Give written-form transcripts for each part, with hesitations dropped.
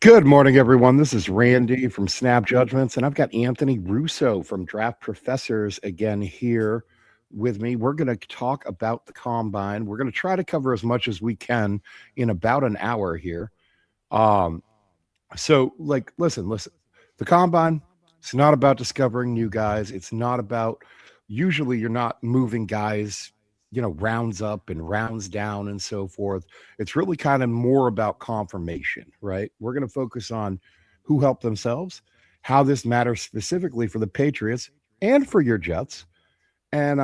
Good morning, everyone. This is Randy from Snap Judgments, and I've got Anthony Russo from Draft Professors again here with me. We're going to talk about the combine. We're going to try to cover as much as we can in about an hour here. Um, listen. The combine, it's not about discovering new guys. It's not about, usually, you're not moving guys, rounds up and rounds down and so forth. It's really kind of more about confirmation, right? We're going to focus on who helped themselves, how this matters specifically for the Patriots and for your Jets. And,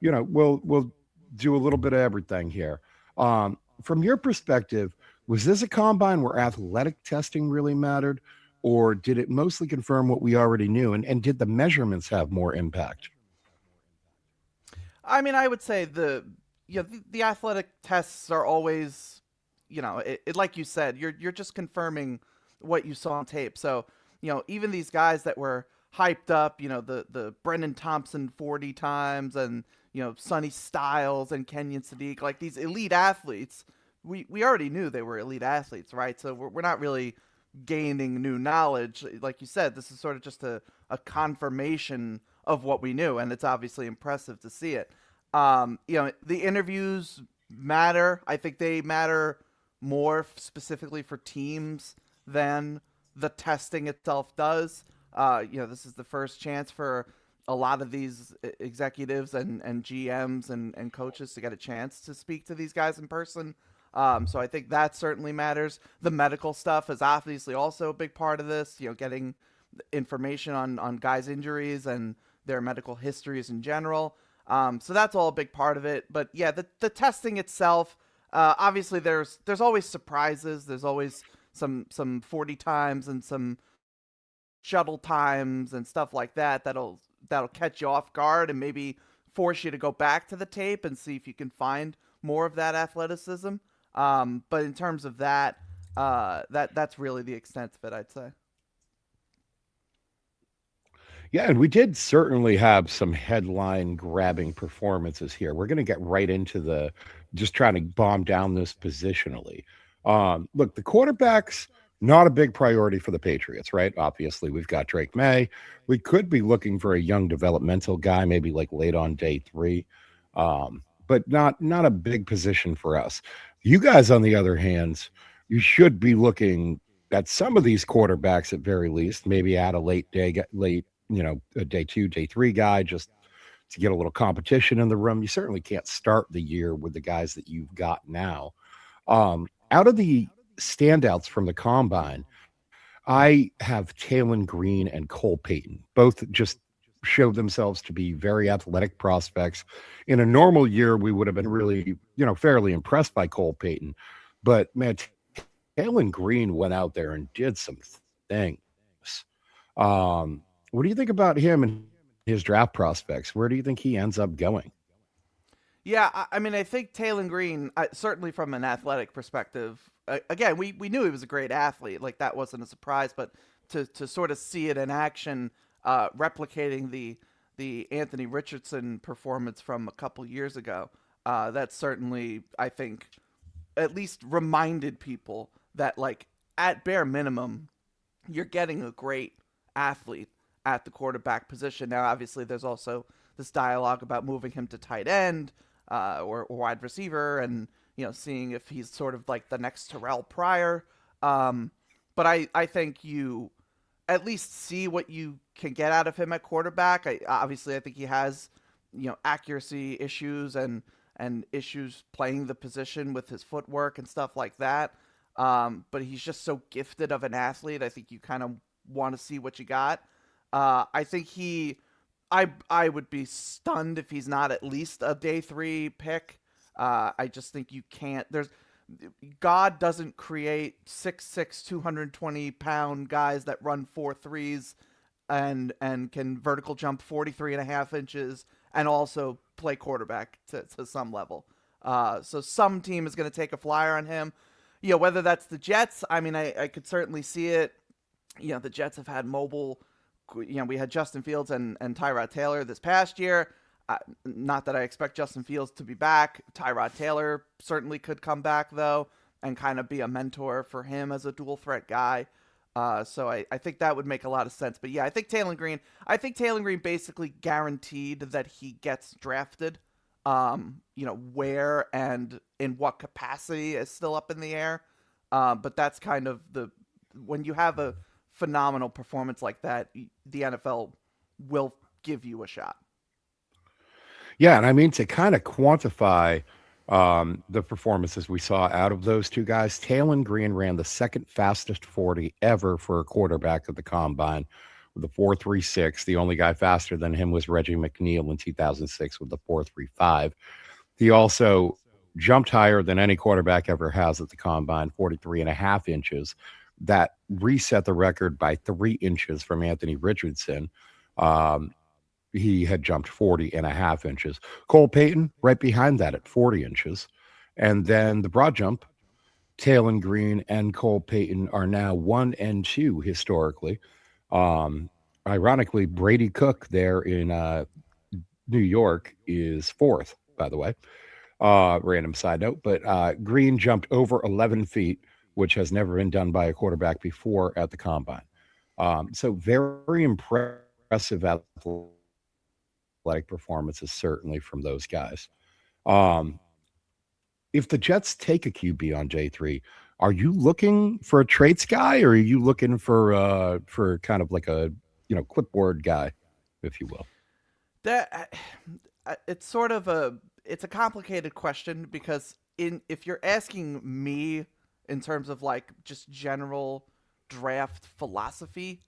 we'll do a little bit of everything here. From your perspective, was this a combine where athletic testing really mattered, or did it mostly confirm what we already knew? And did the measurements have more impact? I mean, I would say the athletic tests are always, like you said, you're just confirming what you saw on tape. So, even these guys that were hyped up, the Brendan Thompson 40 times and Sonny Styles and Kenyon Sadiq, like these elite athletes, we already knew they were elite athletes, right? So we're not really gaining new knowledge. Like you said, this is sort of just a confirmation of what we knew, and it's obviously impressive to see it. The interviews matter. I think they matter more specifically for teams than the testing itself does. This is the first chance for a lot of these executives and GMs and coaches to get a chance to speak to these guys in person. So I think that certainly matters. The medical stuff is obviously also a big part of this, getting information on guys' injuries and their medical histories in general. So that's all a big part of it. But yeah, the testing itself, obviously there's always surprises. There's always some 40 times and some shuttle times and stuff like that that'll catch you off guard and maybe force you to go back to the tape and see if you can find more of that athleticism. But in terms of that's really the extent of it, I'd say. Yeah, and we did certainly have some headline grabbing performances here. We're going to get right into the just trying to bomb down this positionally. Look, the quarterbacks, not a big priority for the Patriots, right? Obviously, we've got Drake May. We could be looking for a young developmental guy, maybe like late on day three, but not a big position for us. You guys, on the other hand, you should be looking at some of these quarterbacks at very least, maybe add a late a day two, day three guy just to get a little competition in the room. You certainly can't start the year with the guys that you've got now. Out of the standouts from the combine, I have Talon Green and Cole Payton. Both just showed themselves to be very athletic prospects. In a normal year, we would have been really, fairly impressed by Cole Payton. But man, Talon Green went out there and did some things. What do you think about him and his draft prospects? Where do you think he ends up going? Yeah, I mean, I think Taylor Green, certainly from an athletic perspective, again, we knew he was a great athlete. Like, that wasn't a surprise, but to sort of see it in action, replicating the Anthony Richardson performance from a couple years ago, that certainly, I think, at least reminded people that, like, at bare minimum, you're getting a great athlete at the quarterback position. Now, obviously, there's also this dialogue about moving him to tight end or wide receiver, and seeing if he's sort of like the next Terrell Pryor. But I think you at least see what you can get out of him at quarterback. Obviously, I think he has accuracy issues and issues playing the position with his footwork and stuff like that. But he's just so gifted of an athlete. I think you kind of want to see what you got. I think I would be stunned if he's not at least a day three pick. I just think you can't. God doesn't create 6'6", 220-pound guys that run 4.3s and can vertical jump 43.5 inches and also play quarterback to some level. So some team is going to take a flyer on him. Whether that's the Jets, I mean, I could certainly see it. The Jets have had mobile. We had Justin Fields and Tyrod Taylor this past year. Not that I expect Justin Fields to be back. Tyrod Taylor certainly could come back, though. and kind of be a mentor for him as a dual threat guy. So I think that would make a lot of sense. But yeah, I think Taylor Green basically guaranteed that he gets drafted. Where and in what capacity is still up in the air. But that's kind of when you have a phenomenal performance like that, the NFL will give you a shot. Yeah, and I mean to kind of quantify the performances we saw out of those two guys, Talon Green ran the second fastest 40 ever for a quarterback at the combine with a 4.36. The only guy faster than him was Reggie McNeil in 2006 with the 4.35. He also jumped higher than any quarterback ever has at the combine, 43 and a half inches. That reset the record by 3 inches from Anthony Richardson. Um, he had jumped 40 and a half inches. Cole Payton right behind that at 40 inches. And then the broad jump, Talon Green and Cole Payton are now 1 and 2 historically. Um, Ironically, Brady Cook there in New York is fourth, by the way. Random side note, but Green jumped over 11 feet, which has never been done by a quarterback before at the combine. So very impressive athletic performances, certainly from those guys. Um, if the Jets take a QB on J3, are you looking for a traits guy, or are you looking for kind of like a clipboard guy, if you will? That it's sort of a complicated question because in if you're asking me in terms of like just general draft philosophy,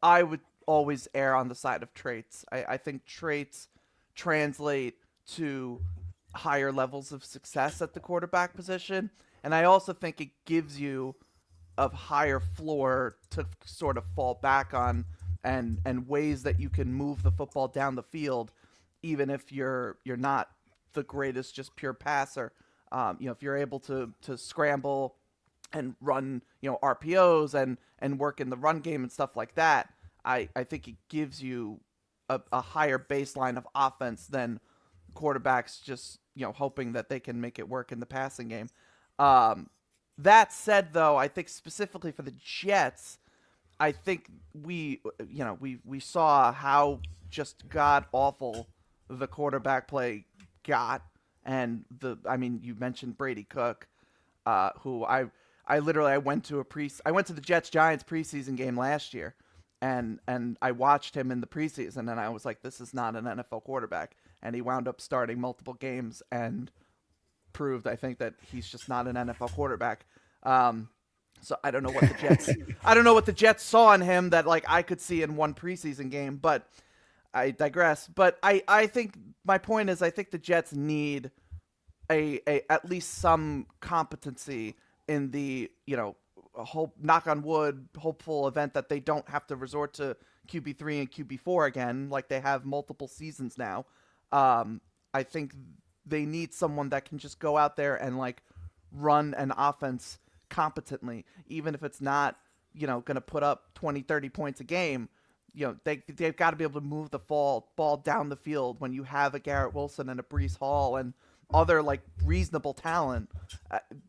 I would always err on the side of traits. I think traits translate to higher levels of success at the quarterback position, and I also think it gives you a higher floor to sort of fall back on, and ways that you can move the football down the field, even if you're not the greatest just pure passer. If you're able to scramble and run RPOs and work in the run game and stuff like that, I think it gives you a higher baseline of offense than quarterbacks just hoping that they can make it work in the passing game. Um, that said, though, I think specifically for the Jets, I think we saw how just god awful the quarterback play got, and I mean you mentioned Brady Cook, who I went to the Jets Giants preseason game last year, and I watched him in the preseason, and I was like, this is not an NFL quarterback, and he wound up starting multiple games and proved, I think, that he's just not an NFL quarterback. So I don't know what the Jets I don't know what the Jets saw in him that like I could see in one preseason game, but I digress. But I think my point is I think the Jets need a at least some competency in the a whole knock on wood hopeful event that they don't have to resort to QB3 and QB4 again like they have multiple seasons now. I think they need someone that can just go out there and like run an offense competently, even if it's not going to put up 20, 30 points a game. They've got to be able to move the ball down the field when you have a Garrett Wilson and a Brees Hall and other like reasonable talent.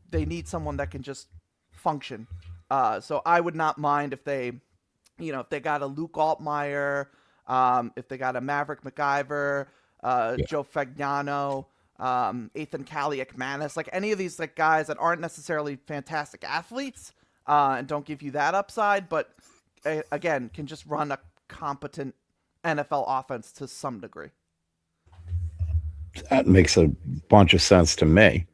They need someone that can just function. So I would not mind if if they got a Luke Altmaier, if they got a Maverick McIver, Yeah. Joe Fagnano, Ethan Kaliakmanis, like any of these like guys that aren't necessarily fantastic athletes and don't give you that upside, but again can just run a competent NFL offense to some degree. That makes a bunch of sense to me.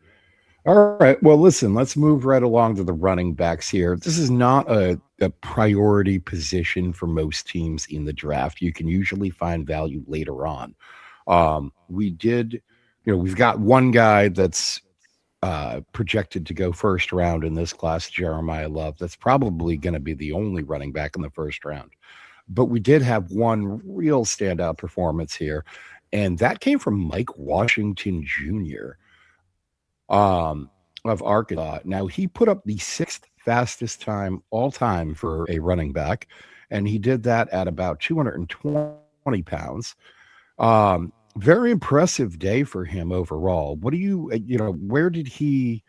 All right. Well, listen, let's move right along to the running backs here. This is not a priority position for most teams in the draft. You can usually find value later on. We did, we've got one guy that's projected to go first round in this class, Jeremiah Love. That's probably going to be the only running back in the first round. But we did have one real standout performance here, and that came from Mike Washington Jr. Of Arkansas. Now, he put up the sixth fastest time all time for a running back, and he did that at about 220 pounds. Very impressive day for him overall. What do you, where did he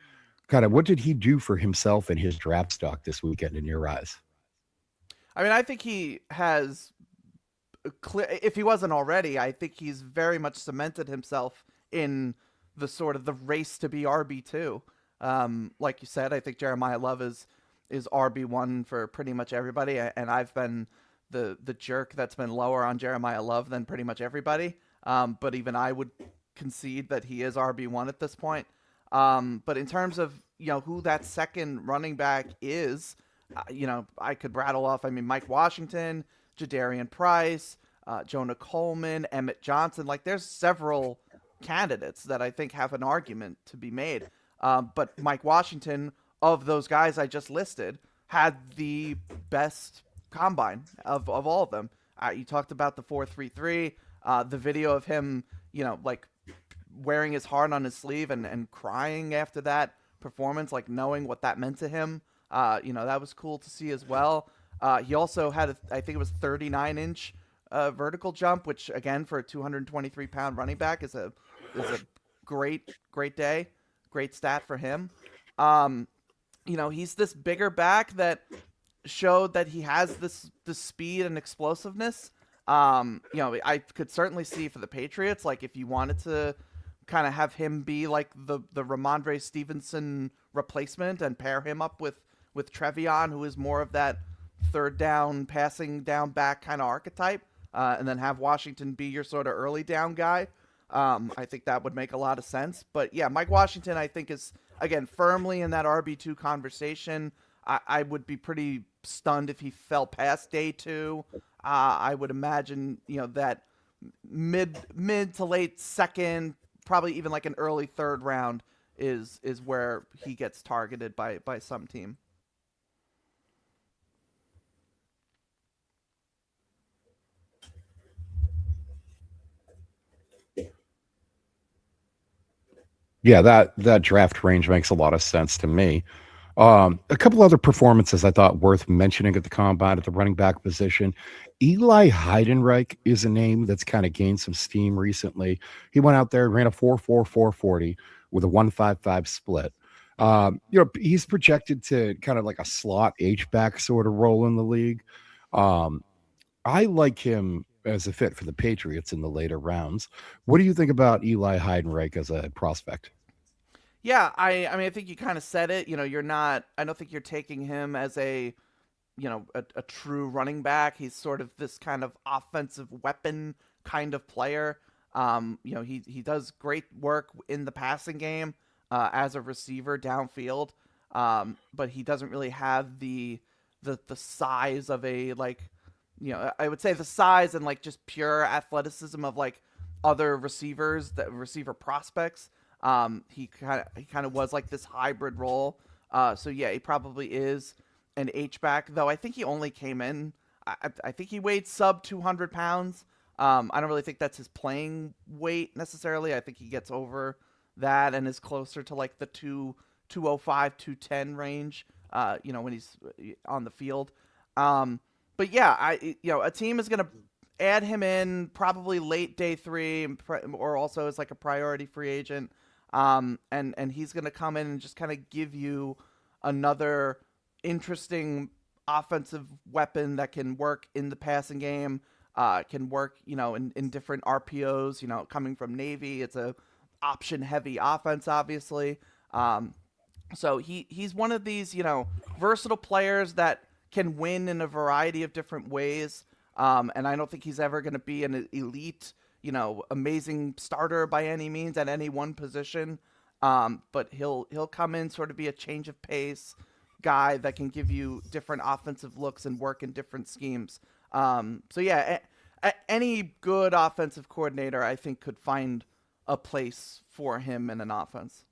kind of what did he do for himself and his draft stock this weekend in your eyes? I mean, I think he has clear. If he wasn't already, I think he's very much cemented himself in the sort of the race to be RB2. Like you said, I think Jeremiah Love is RB1 for pretty much everybody, and I've been the jerk that's been lower on Jeremiah Love than pretty much everybody. But even I would concede that he is RB1 at this point. But in terms of who that second running back is, I could rattle off. I mean, Mike Washington, Jadarian Price, Jonah Coleman, Emmett Johnson. Like, there's several candidates that I think have an argument to be made. But Mike Washington, of those guys I just listed, had the best combine of all of them. You talked about the 4.33, the video of him, like wearing his heart on his sleeve and crying after that performance, like knowing what that meant to him. That was cool to see as well. He also had, I think it was 39-inch vertical jump, which again for a 223-pound running back is a great day, great stat for him. He's this bigger back that showed that he has this speed and explosiveness. I could certainly see for the Patriots, like if you wanted to kind of have him be like the Ramondre Stevenson replacement and pair him up with Trevion, who is more of that third down, passing down back kind of archetype, and then have Washington be your sort of early down guy. I think that would make a lot of sense. But yeah, Mike Washington, I think, is, again, firmly in that RB2 conversation. I would be pretty stunned if he fell past day 2. I would imagine, that mid to late second, probably even like an early third round is where he gets targeted by some team. Yeah, that draft range makes a lot of sense to me. A couple other performances I thought worth mentioning at the combine at the running back position. Eli Heidenreich is a name that's kind of gained some steam recently. He went out there and ran a 4.4440 with a 1.55 split. He's projected to kind of like a slot H back sort of role in the league. I like him as a fit for the Patriots in the later rounds. What do you think about Eli Heidenreich as a prospect? Yeah, I mean, I think you kind of said it. You're not. I don't think you're taking him as a true running back. He's sort of this kind of offensive weapon kind of player. He does great work in the passing game as a receiver downfield, but he doesn't really have the size of a, like, I would say the size and like just pure athleticism of like other receivers, that receiver prospects. He kind of was like this hybrid role. So yeah, he probably is an H back, though. I think he only came in. I think he weighed sub 200 pounds. I don't really think that's his playing weight necessarily. I think he gets over that and is closer to like the 205, 210 range. When he's on the field. But yeah, a team is gonna add him in probably late day 3, or also as like a priority free agent. And he's going to come in and just kind of give you another interesting offensive weapon that can work in the passing game, can work, in different RPOs, coming from Navy. It's a option heavy offense, obviously. So he's one of these, versatile players that can win in a variety of different ways. And I don't think he's ever going to be an elite, amazing starter by any means at any one position. But he'll come in, sort of be a change of pace guy that can give you different offensive looks and work in different schemes. So yeah, any good offensive coordinator, I think, could find a place for him in an offense.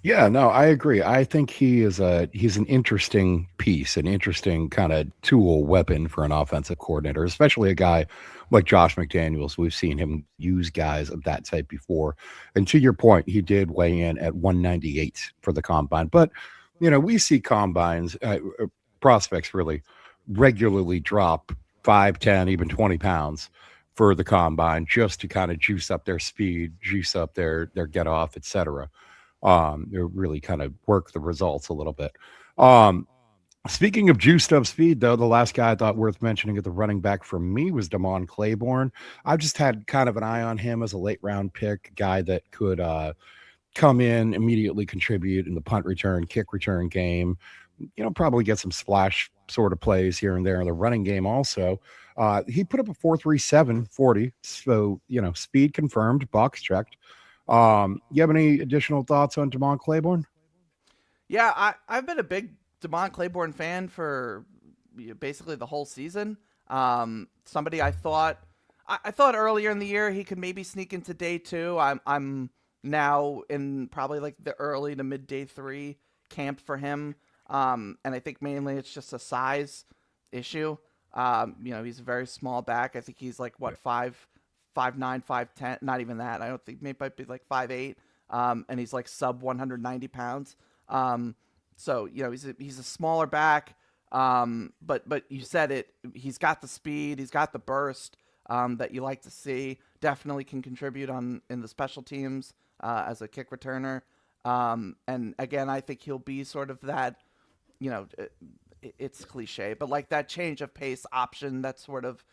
Yeah, no, I agree. I think he's an interesting piece, an interesting kind of tool weapon for an offensive coordinator, especially a guy like Josh McDaniels. We've seen him use guys of that type before. And to your point, he did weigh in at 198 for the combine. But we see combines, prospects really regularly drop 5, 10, even 20 pounds for the combine just to kind of juice up their speed, juice up their get off, etc. They really kind of work the results a little bit. Um, Speaking of juiced up speed, though, the last guy I thought worth mentioning at the running back for me was Damon Claiborne. I've just had kind of an eye on him as a late round pick, guy that could come in, immediately contribute in the punt return, kick return game. Probably get some splash sort of plays here and there in the running game also. He put up a 4.37 40. So, speed confirmed, box checked. You have any additional thoughts on Damon Claiborne? Yeah, I've been a big Demond Claiborne fan for basically the whole season. Somebody I thought earlier in the year he could maybe sneak into day two. I'm now in probably like the early to mid day three camp for him. And I think mainly it's just a size issue. He's a very small back. I think he's like what 5'9", 5'10", not even that. I don't think maybe might be like 5'8". And he's like sub 190 pounds. So he's a smaller back. But you said it. He's got the speed. He's got the burst that you like to see. Definitely can contribute in the special teams as a kick returner. And again, I think he'll be sort of that. It's cliche, but like that change of pace option. That sort of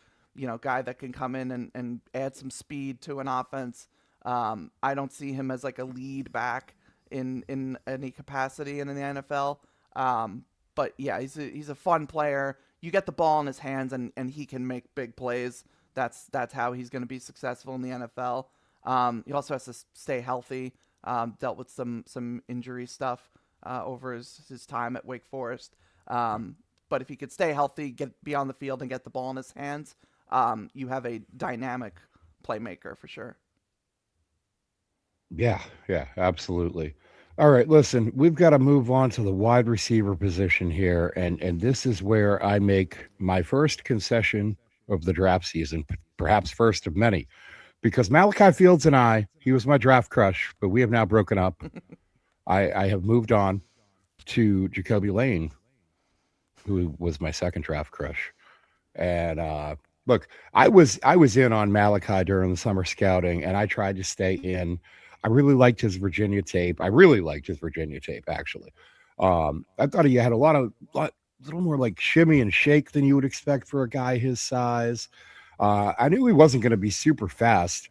guy that can come in and add some speed to an offense. I don't see him as like a lead back in any capacity in the NFL. But yeah, he's a fun player. You get the ball in his hands and he can make big plays. That's how he's going to be successful in the NFL. He also has to stay healthy. Dealt with some injury stuff over his time at Wake Forest. But if he could stay healthy, be on the field and get the ball in his hands, you have a dynamic playmaker for sure. Yeah, yeah, absolutely. All right, listen, we've got to move on to the wide receiver position here, and this is where I make my first concession of the draft season, perhaps first of many, because Malachi Fields and he was my draft crush, but we have now broken up. I have moved on to Jacoby Lane, who was my second draft crush. And look, I was in on Malachi during the summer scouting, and I tried to stay in. I really liked his Virginia tape. I really liked his Virginia tape, actually. I thought he had little more like shimmy and shake than you would expect for a guy his size. I knew he wasn't going to be super fast,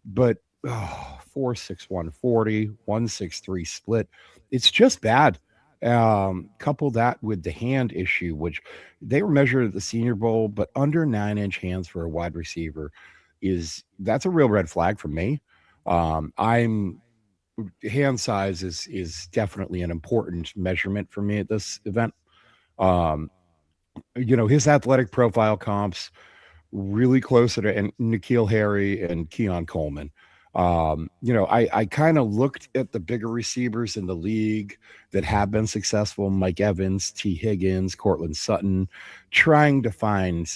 but 4.61 40, 1.63 split. It's just bad. Couple that with the hand issue, which they were measured at the Senior Bowl, but under 9-inch hands for a wide receiver that's a real red flag for me. I'm Hand size is definitely an important measurement for me at this event. Um, his athletic profile comps really close to and Nikhil Harry and Keon Coleman. I kind of looked at the bigger receivers in the league that have been successful: Mike Evans, T. Higgins, Cortland Sutton, trying to find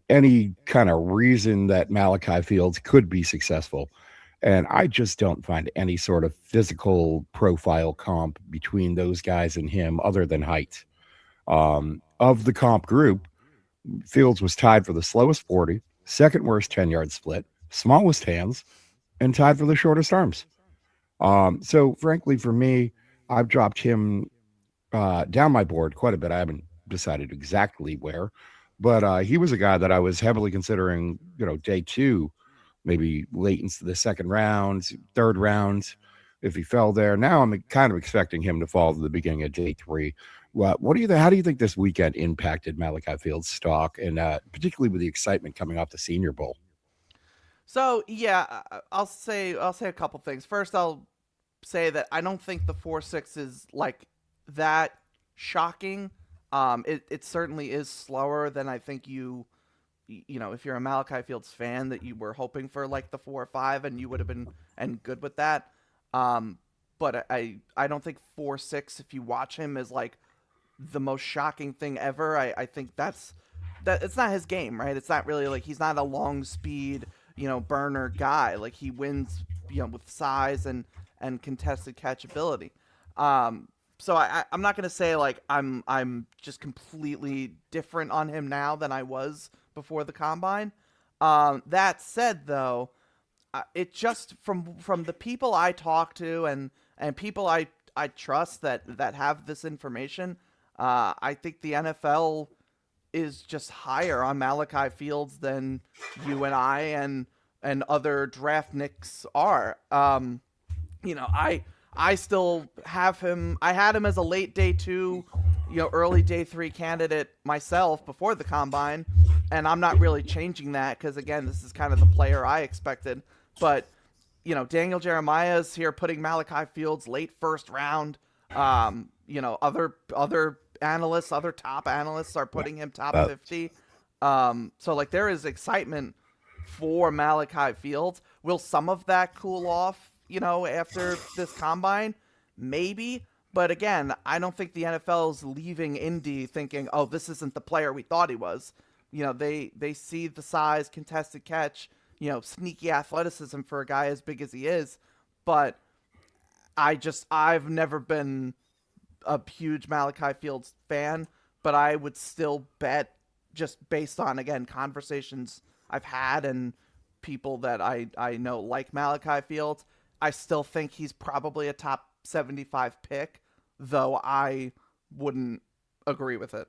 any kind of reason that Malachi Fields could be successful. And I just don't find any sort of physical profile comp between those guys and him other than height. Of the comp group, Fields was tied for the slowest 40, second worst 10-yard split, smallest hands, and tied for the shortest arms. So, frankly, for me, I've dropped him down my board quite a bit. I haven't decided exactly where, but he was a guy that I was heavily considering, day two, maybe late into the second round, third round, if he fell there. Now I'm kind of expecting him to fall to the beginning of day three. What do you How do you think this weekend impacted Malachi Field's stock, and particularly with the excitement coming off the Senior Bowl? So yeah, I'll say a couple things. First, I'll say that I don't think the 4.6 is like that shocking. It certainly is slower than I think if you're a Malachi Fields fan, that you were hoping for like the 4 or 5, and you would have been and good with that. Um, but I don't think 4.6, if you watch him, is like the most shocking thing ever. I think that it's not his game, right? It's not really like he's not a long speed, burner guy. Like he wins, with size and contested catchability. So I'm not gonna say like I'm just completely different on him now than I was before the combine. That said, though, it just from the people I talk to and people I trust that have this information, I think the NFL is just higher on Malachi Fields than you and I and other draft nicks are. I still have him. I had him as a late day two, early day three candidate myself before the combine, and I'm not really changing that because again, this is kind of the player I expected. But Daniel Jeremiah's here putting Malachi Fields late first round. Other analysts, other top analysts are putting him top Uh, 50. So like there is excitement for Malachi Fields. Will some of that cool off, after this combine? Maybe. But again, I don't think the NFL is leaving Indy thinking, oh, this isn't the player we thought he was. They see the size, contested catch, sneaky athleticism for a guy as big as he is. But I've never been a huge Malachi Fields fan, but I would still bet just based on again conversations I've had and people that I know like Malachi Fields, I still think he's probably a top 75 pick, though I wouldn't agree with it.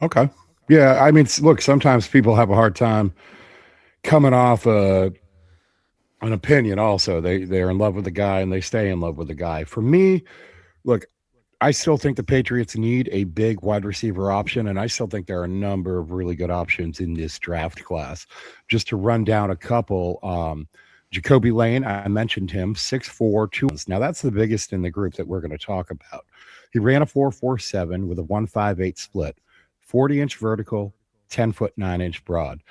okay. Yeah, I mean, look, sometimes people have a hard time coming off an opinion. Also, they're in love with the guy and they stay in love with the guy. For me, look, I still think the Patriots need a big wide receiver option, and I still think there are a number of really good options in this draft class. Just to run down a couple, Jacoby Lane, I mentioned him, 6'4", 2 ounce. Now that's the biggest in the group that we're going to talk about. He ran a 4.47 with a 1.58 split, 40-inch vertical, 10-foot 9-inch broad.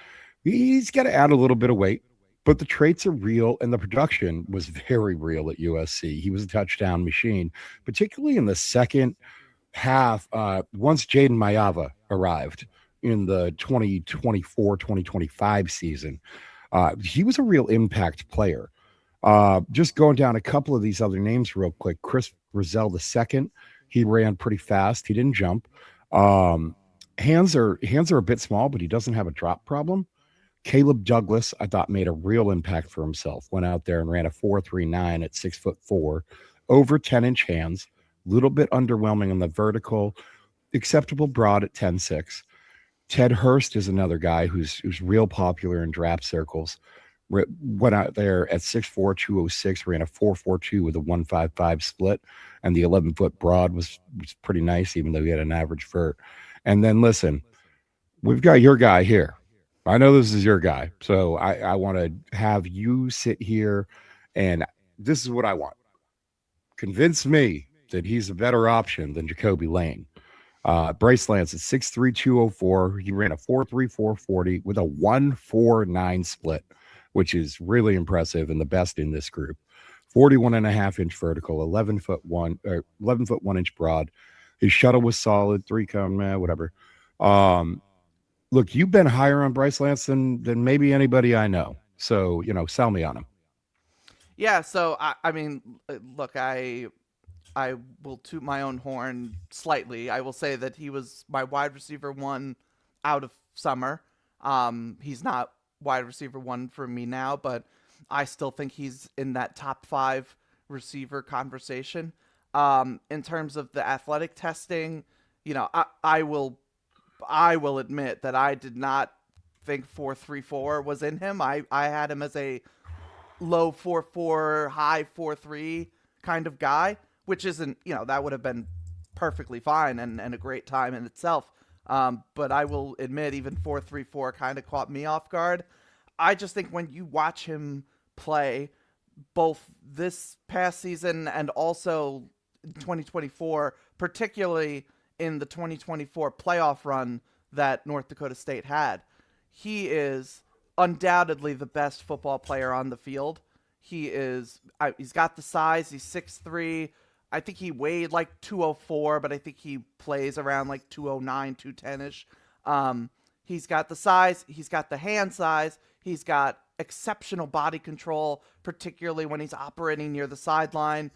He's got to add a little bit of weight, but the traits are real and the production was very real at USC. He was a touchdown machine, particularly in the second half. Once Jaden Mayava arrived in the 2024-2025 season, he was a real impact player. Just going down a couple of these other names real quick. Chris Rozelle the second, he ran pretty fast. He didn't jump. Um, hands are a bit small, but he doesn't have a drop problem. Caleb Douglas, I thought, made a real impact for himself. Went out there and ran a 4.39 at 6'4", over 10-inch hands, little bit underwhelming on the vertical, acceptable broad at 10.6. Ted Hurst is another guy who's real popular in draft circles. Went out there at 6'4", 206, ran a 4.42 with a 1.55 split, and the 11-foot broad was pretty nice, even though he had an average vert. And then listen, we've got your guy here. I know this is your guy, so I want to have you sit here, and this is what I want. Convince me that he's a better option than Jacoby Lane. Bryce Lance at 6'3", 204. He ran a 4.3, 4.40 with a 1.49 split, which is really impressive and the best in this group. 41.5-inch vertical, 11-foot 1 inch broad. His shuttle was solid, three cone, whatever. Um, Look, you've been higher on Bryce Lance than maybe anybody I know. So, sell me on him. Yeah, so I mean, look, I will toot my own horn slightly. I will say that he was my wide receiver one out of summer. He's not wide receiver one for me now, but I still think he's in that top 5 receiver conversation. In terms of the athletic testing, I will admit that I did not think 4.34 was in him. I had him as a low 4.4, high 4.3 kind of guy, which isn't, that would have been perfectly fine and a great time in itself. But I will admit, even 4.34 kind of caught me off guard. I just think when you watch him play, both this past season and also 2024, particularly in the 2024 playoff run that North Dakota State had, he is undoubtedly the best football player on the field. He's got the size. He's 6'3". I think he weighed like 204, but I think he plays around like 209, 210-ish. He's got the size. He's got the hand size. He's got exceptional body control, particularly when he's operating near the sideline.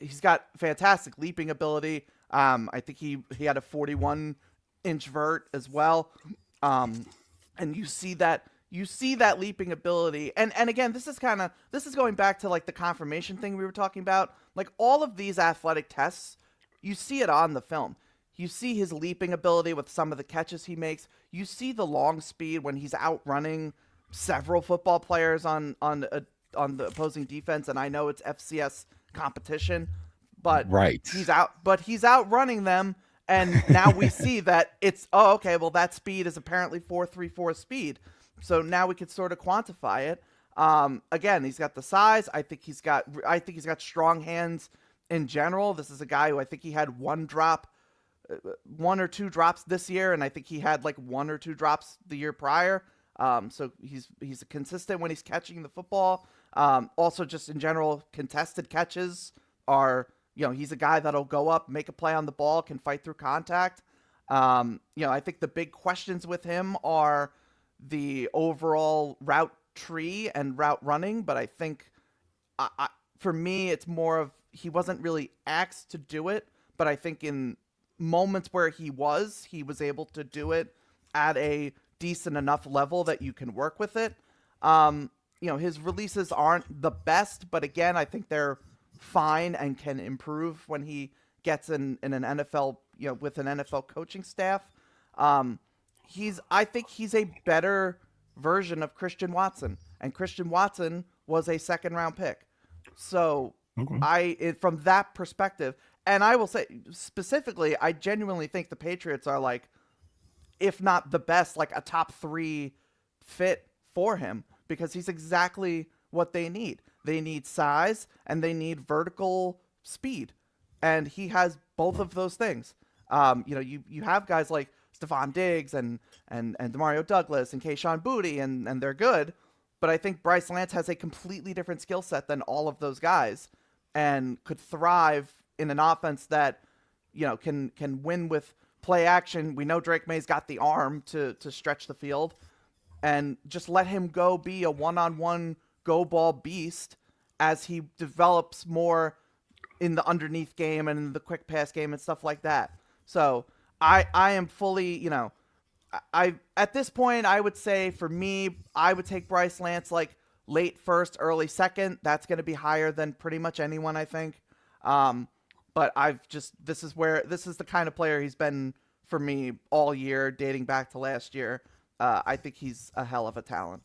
He's got fantastic leaping ability. I think he had a 41-inch vert as well. and you see that leaping ability. And again, this is going back to like the confirmation thing we were talking about. Like all of these athletic tests, you see it on the film. You see his leaping ability with some of the catches he makes. You see the long speed when he's outrunning several football players on the opposing defense. And I know it's FCS competition, but Right. he's outrunning them. And now we see that it's, oh, okay, well that speed is apparently 4.34 speed. So now we can sort of quantify it. Again, he's got the size. I think he's got strong hands in general. This is a guy who I think he had one or two drops this year, and I think he had like one or two drops the year prior. So he's consistent when he's catching the football. Also, just in general, contested catches are, he's a guy that'll go up, make a play on the ball, can fight through contact. I think the big questions with him are the overall route tree and route running, but I think for me, it's more of he wasn't really asked to do it, but I think in moments where he was able to do it at a decent enough level that you can work with it. His releases aren't the best, but again, I think they're fine and can improve when he gets in an NFL, with an NFL coaching staff. I think he's a better version of Christian Watson, and Christian Watson was a second round pick. So Okay. from that perspective, and I will say specifically, I genuinely think the Patriots are like, if not the best, like a top 3 fit for him, because he's exactly what they need. They need size and they need vertical speed, and he has both of those things. You have guys like Stephon Diggs and Demario Douglas and Kayshon Boutte, and they're good, but I think Bryce Lance has a completely different skill set than all of those guys, and could thrive in an offense that can win with play action. We know Drake May's got the arm to stretch the field, and just let him go be a one-on-one go ball beast as he develops more in the underneath game and in the quick pass game and stuff like that. So I am fully, I at this point I would say for me I would take Bryce Lance like late first, early second. That's going to be higher than pretty much anyone, I think. But this is the kind of player he's been for me all year, dating back to last year. I think he's a hell of a talent.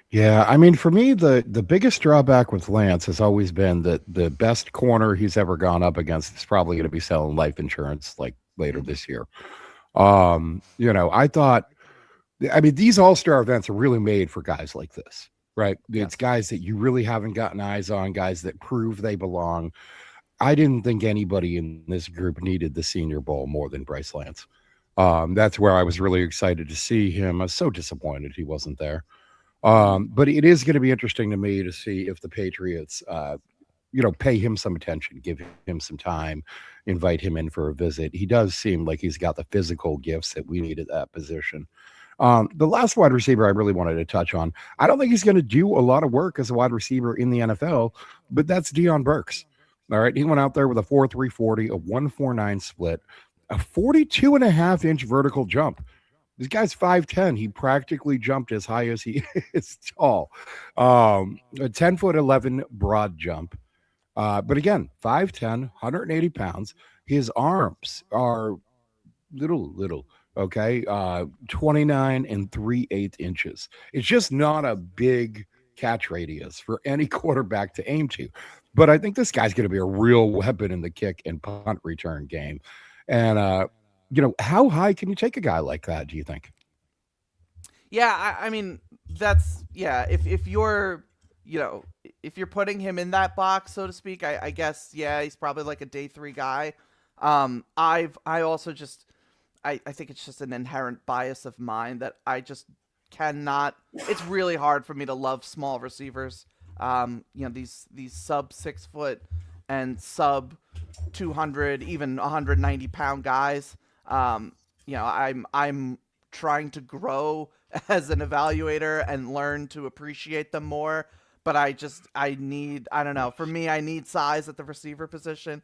Yeah, I mean, for me, the biggest drawback with Lance has always been that the best corner he's ever gone up against is probably going to be selling life insurance like later Mm-hmm. this year. I thought, I mean, these all-star events are really made for guys like this, right? It's Yes. guys that you really haven't gotten eyes on, guys that prove they belong. I didn't think anybody in this group needed the Senior Bowl more than Bryce Lance. That's where I was really excited to see him. I was so disappointed he wasn't there. Mm-hmm. But it is going to be interesting to me to see if the Patriots, pay him some attention, give him some time, invite him in for a visit. He does seem like he's got the physical gifts that we need at that position. The last wide receiver I really wanted to touch on, I don't think he's going to do a lot of work as a wide receiver in the NFL, but that's Deion Burks. All right. He went out there with a 4.340, a 1.49 split, a 42.5-inch vertical jump. This guy's 5'10". He practically jumped as high as he is tall. A 10 foot 11 broad jump. But again, 5'10", 180 pounds. His arms are little. Okay. 29 and 3/8 inches. It's just not a big catch radius for any quarterback to aim to. But I think this guy's going to be a real weapon in the kick and punt return game. And, how high can you take a guy like that, do you think? Yeah, I mean that's yeah. If you're you know if you're putting him in that box, so to speak, I guess yeah, he's probably like a day 3 guy. I also just I think it's just an inherent bias of mine that I just cannot. It's really hard for me to love small receivers. These sub 6 foot and sub 200, even 190 pound guys. I'm trying to grow as an evaluator and learn to appreciate them more. But I don't know. For me, I need size at the receiver position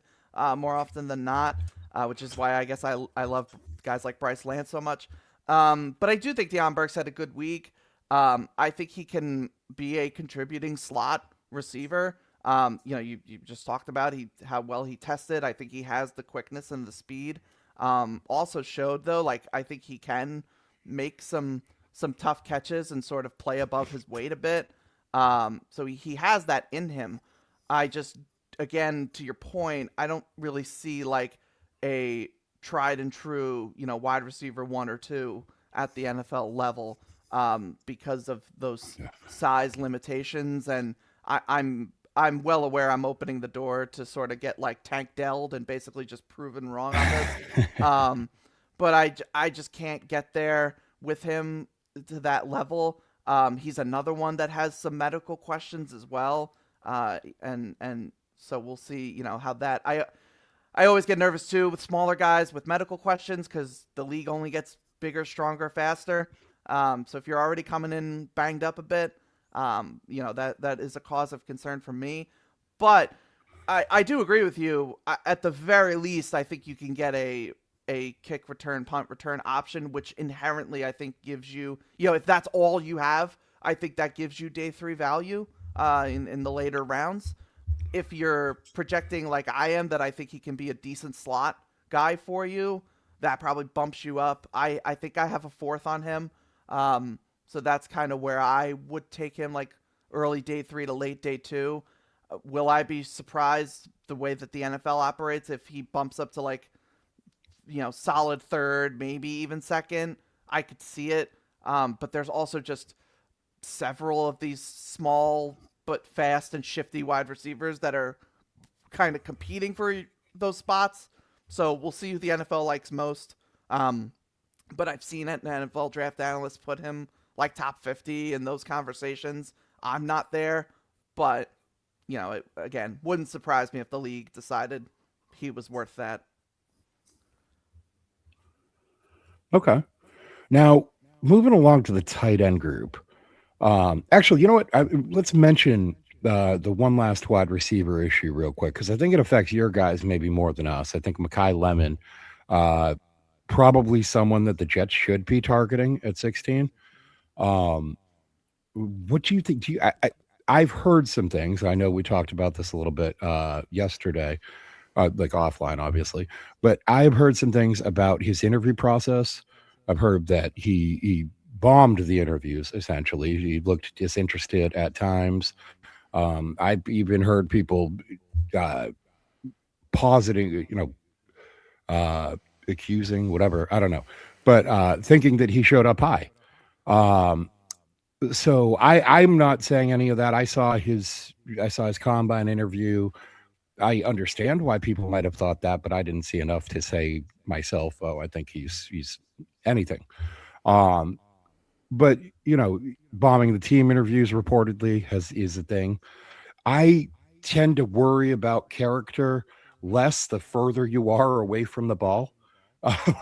more often than not, which is why I guess I love guys like Bryce Lance so much. But I do think Deion Burks had a good week. I think he can be a contributing slot receiver. You just talked about how well he tested. I think he has the quickness and the speed. Also showed though, like I think he can make some tough catches and sort of play above his weight a bit. So he has that in him. I just, again, to your point, I don't really see like a tried and true, wide receiver one or two at the NFL level because of those Yeah. size limitations. And I'm well aware I'm opening the door to sort of get like Tank Delled and basically just proven wrong on this. Um, but I just can't get there with him to that level. He's another one that has some medical questions as well, and so we'll see. How that I always get nervous too with smaller guys with medical questions because the league only gets bigger, stronger, faster. So if you're already coming in banged up a bit, that is a cause of concern for me. But I do agree with you. At the very least, I think you can get a kick return, punt return option, which inherently I think gives you, if that's all you have, I think that gives you day three value in the later rounds. If you're projecting like I am that I think he can be a decent slot guy for you, that probably bumps you up. I think I have a fourth on him. So that's kind of where I would take him, like early day three to late day two. Will I be surprised the way that the NFL operates if he bumps up to like, solid third, maybe even second? I could see it. But there's also just several of these small but fast and shifty wide receivers that are kind of competing for those spots. So we'll see who the NFL likes most. But I've seen it, and NFL draft analysts put him like top 50 in those conversations. I'm not there, but it, again, wouldn't surprise me if the league decided he was worth that. Okay. Now, moving along to the tight end group. Actually, you know what? Let's mention the one last wide receiver issue real quick because I think it affects your guys maybe more than us. I think Makai Lemon, uh, probably someone that the Jets should be targeting at 16. Um, what do you think? I've heard some things. I know we talked about this a little bit yesterday, like offline, obviously. But I've heard some things about his interview process. I've heard that he bombed the interviews. Essentially, he looked disinterested at times. I've even heard people uh, positing, uh, accusing, whatever. I don't know, but thinking that he showed up high. Um, so I'm not saying any of that. I saw his combine interview. I understand why people might have thought that, but I didn't see enough to say myself, oh, I think he's anything. Um, but bombing the team interviews reportedly has is a thing. I tend to worry about character less the further you are away from the ball.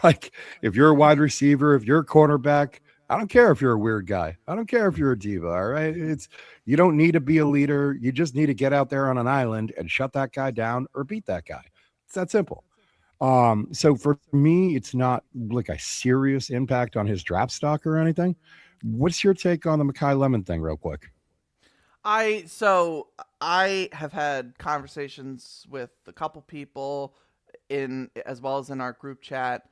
Like if you're a wide receiver, if you're a cornerback, I don't care if you're a weird guy. I don't care if you're a diva. All right. You don't need to be a leader. You just need to get out there on an island and shut that guy down or beat that guy. It's that simple. So for me, it's not like a serious impact on his draft stock or anything. What's your take on the Makai Lemon thing, real quick? I have had conversations with a couple people in as well as in our group chat.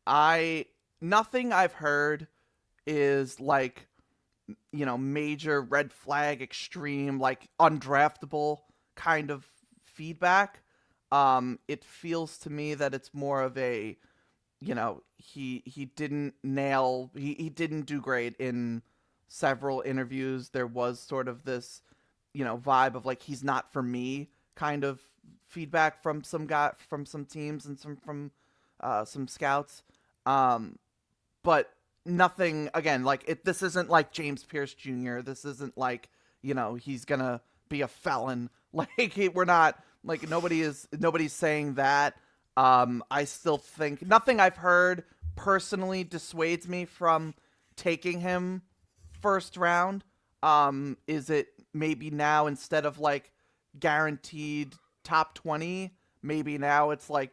I Nothing I've heard is like, major red flag, extreme, like undraftable kind of feedback. It feels to me that it's more of a, he didn't nail, he didn't do great in several interviews. There was sort of this, vibe of like he's not for me kind of feedback from some teams and some scouts. Um, but nothing again like it. This isn't like James Pierce Jr. This isn't like he's gonna be a felon. Like we're not like nobody's saying that. I still think nothing I've heard personally dissuades me from taking him first round. Is it maybe now instead of like guaranteed top 20, maybe now it's like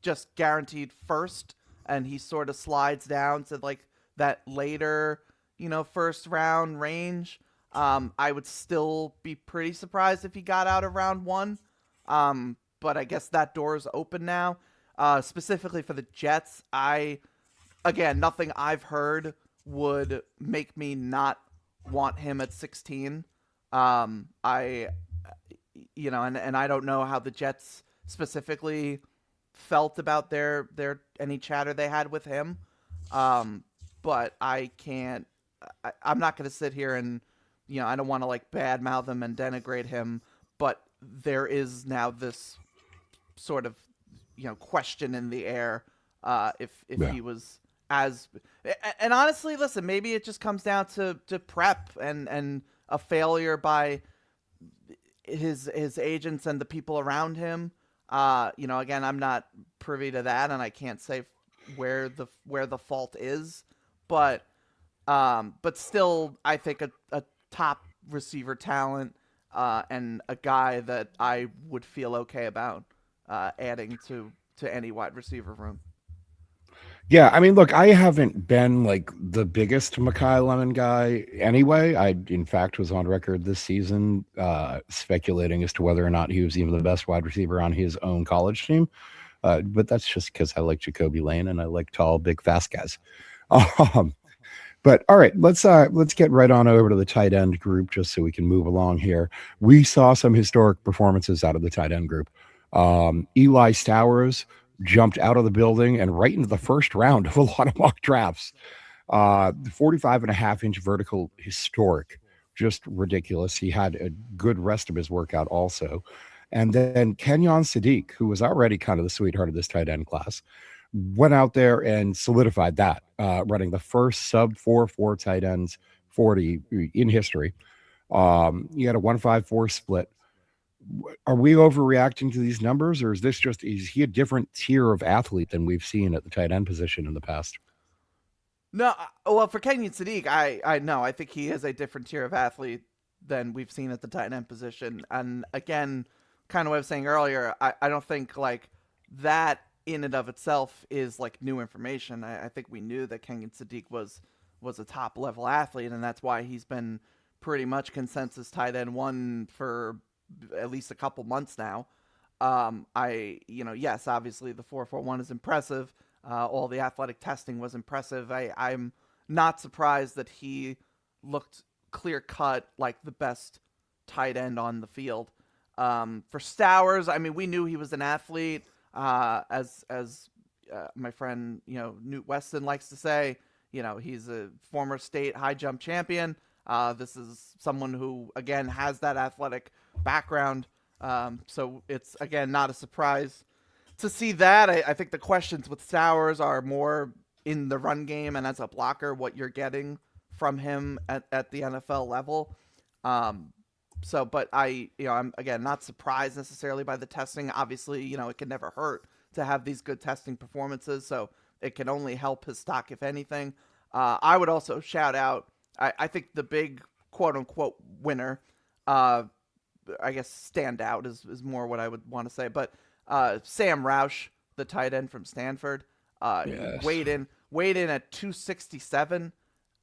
just guaranteed first and he sort of slides down to like that later, first round range. I would still be pretty surprised if he got out of round one. But I guess that door is open now. Specifically for the Jets, again, nothing I've heard would make me not want him at 16. I and I don't know how the Jets specifically felt about their any chatter they had with him. Um, but I can't. I'm not going to sit here and I don't want to like badmouth him and denigrate him, but there is now this sort of question in the air if Yeah. he was as and honestly, listen, maybe it just comes down to prep and a failure by his agents and the people around him. Again, I'm not privy to that, and I can't say where the fault is, but still, I think a top receiver talent and a guy that I would feel okay about adding to any wide receiver room. Yeah, I mean, look, I haven't been like the biggest Makai Lemon guy anyway. I, in fact, was on record this season speculating as to whether or not he was even the best wide receiver on his own college team. But that's just because I like Jacoby Lane and I like tall, big, fast guys. Um, but all right, let's get right on over to the tight end group just so we can move along here. We saw some historic performances out of the tight end group. Eli Stowers jumped out of the building and right into the first round of a lot of mock drafts. 45 and a half inch vertical, historic, just ridiculous. He had a good rest of his workout also. And then Kenyon Sadiq, who was already kind of the sweetheart of this tight end class, went out there and solidified that, running the first sub 4.4 tight ends 40 in history. He had a 1.54 split. Are we overreacting to these numbers, or is he a different tier of athlete than we've seen at the tight end position in the past? No, well, for Kenyon Sadiq, I know I think he is a different tier of athlete than we've seen at the tight end position. And again, kind of what I was saying earlier, I don't think like that in and of itself is like new information. I think we knew that Kenyon Sadiq was a top level athlete, and that's why he's been pretty much consensus tight end one for at least a couple months now. Yes, obviously the 4.41 is impressive. All the athletic testing was impressive. I'm not surprised that he looked clear cut like the best tight end on the field. For Stowers, I mean, we knew he was an athlete, as my friend Newt Weston likes to say. He's a former state high jump champion. This is someone who again has that athletic background. So it's again not a surprise to see that. I think the questions with Stowers are more in the run game and as a blocker, what you're getting from him at the NFL level. But I'm again not surprised necessarily by the testing. Obviously, it can never hurt to have these good testing performances, so it can only help his stock if anything. I would also shout out. I think the big quote unquote winner, I guess standout is more what I would want to say, but Sam Roush, the tight end from Stanford, Yes. weighed in at 267,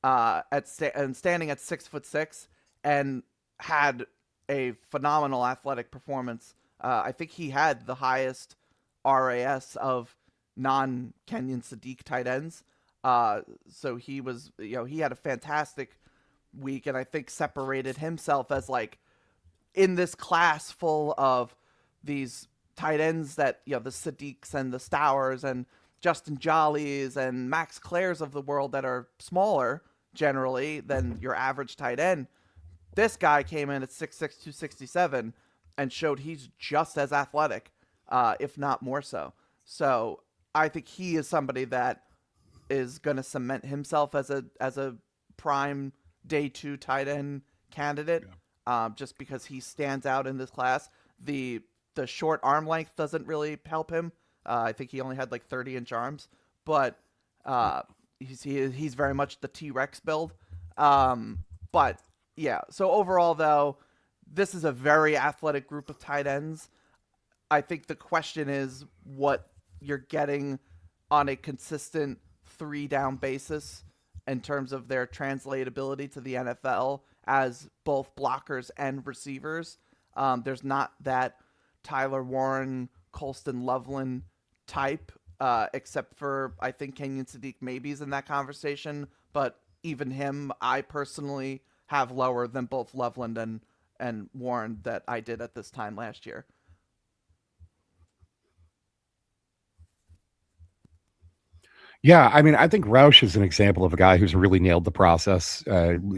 and standing at 6'6", and had a phenomenal athletic performance. I think he had the highest RAS of non-Kenyon Sadiq tight ends. So he was, he had a fantastic week, and I think separated himself as like in this class full of these tight ends that the Sadiqs and the Stowers and Justin Jollies and Max Clairs of the world that are smaller generally than your average tight end. This guy came in at 6'6", 267 and showed he's just as athletic, if not more so. So I think he is somebody that is going to cement himself as a prime day two tight end candidate, just because he stands out in this class. The short arm length doesn't really help him. I think he only had like 30-inch arms, but he's very much the T-Rex build. But yeah, so overall though, this is a very athletic group of tight ends. I think the question is what you're getting on a consistent 3 down basis in terms of their translatability to the NFL as both blockers and receivers. There's not that Tyler Warren, Colston Loveland type, except for I think Kenyon Sadiq maybe is in that conversation, but even him, I personally have lower than both Loveland and Warren that I did at this time last year. Yeah, I mean, I think Roush is an example of a guy who's really nailed the process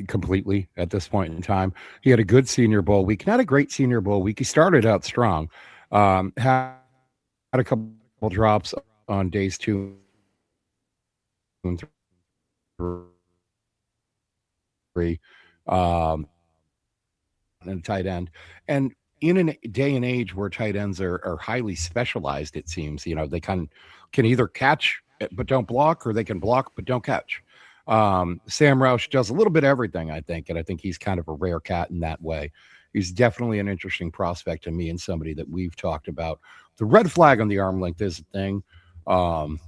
completely at this point in time. He had a good Senior Bowl week, not a great Senior Bowl week. He started out strong, had a couple drops on days 2 and 3, and a tight end. And in a day and age where tight ends are highly specialized, it seems, they can either catch but don't block, or they can block but don't catch. Sam Roush does a little bit of everything, I think, and I think he's kind of a rare cat in that way. He's definitely an interesting prospect to me and somebody that we've talked about. The red flag on the arm length is a thing. Um,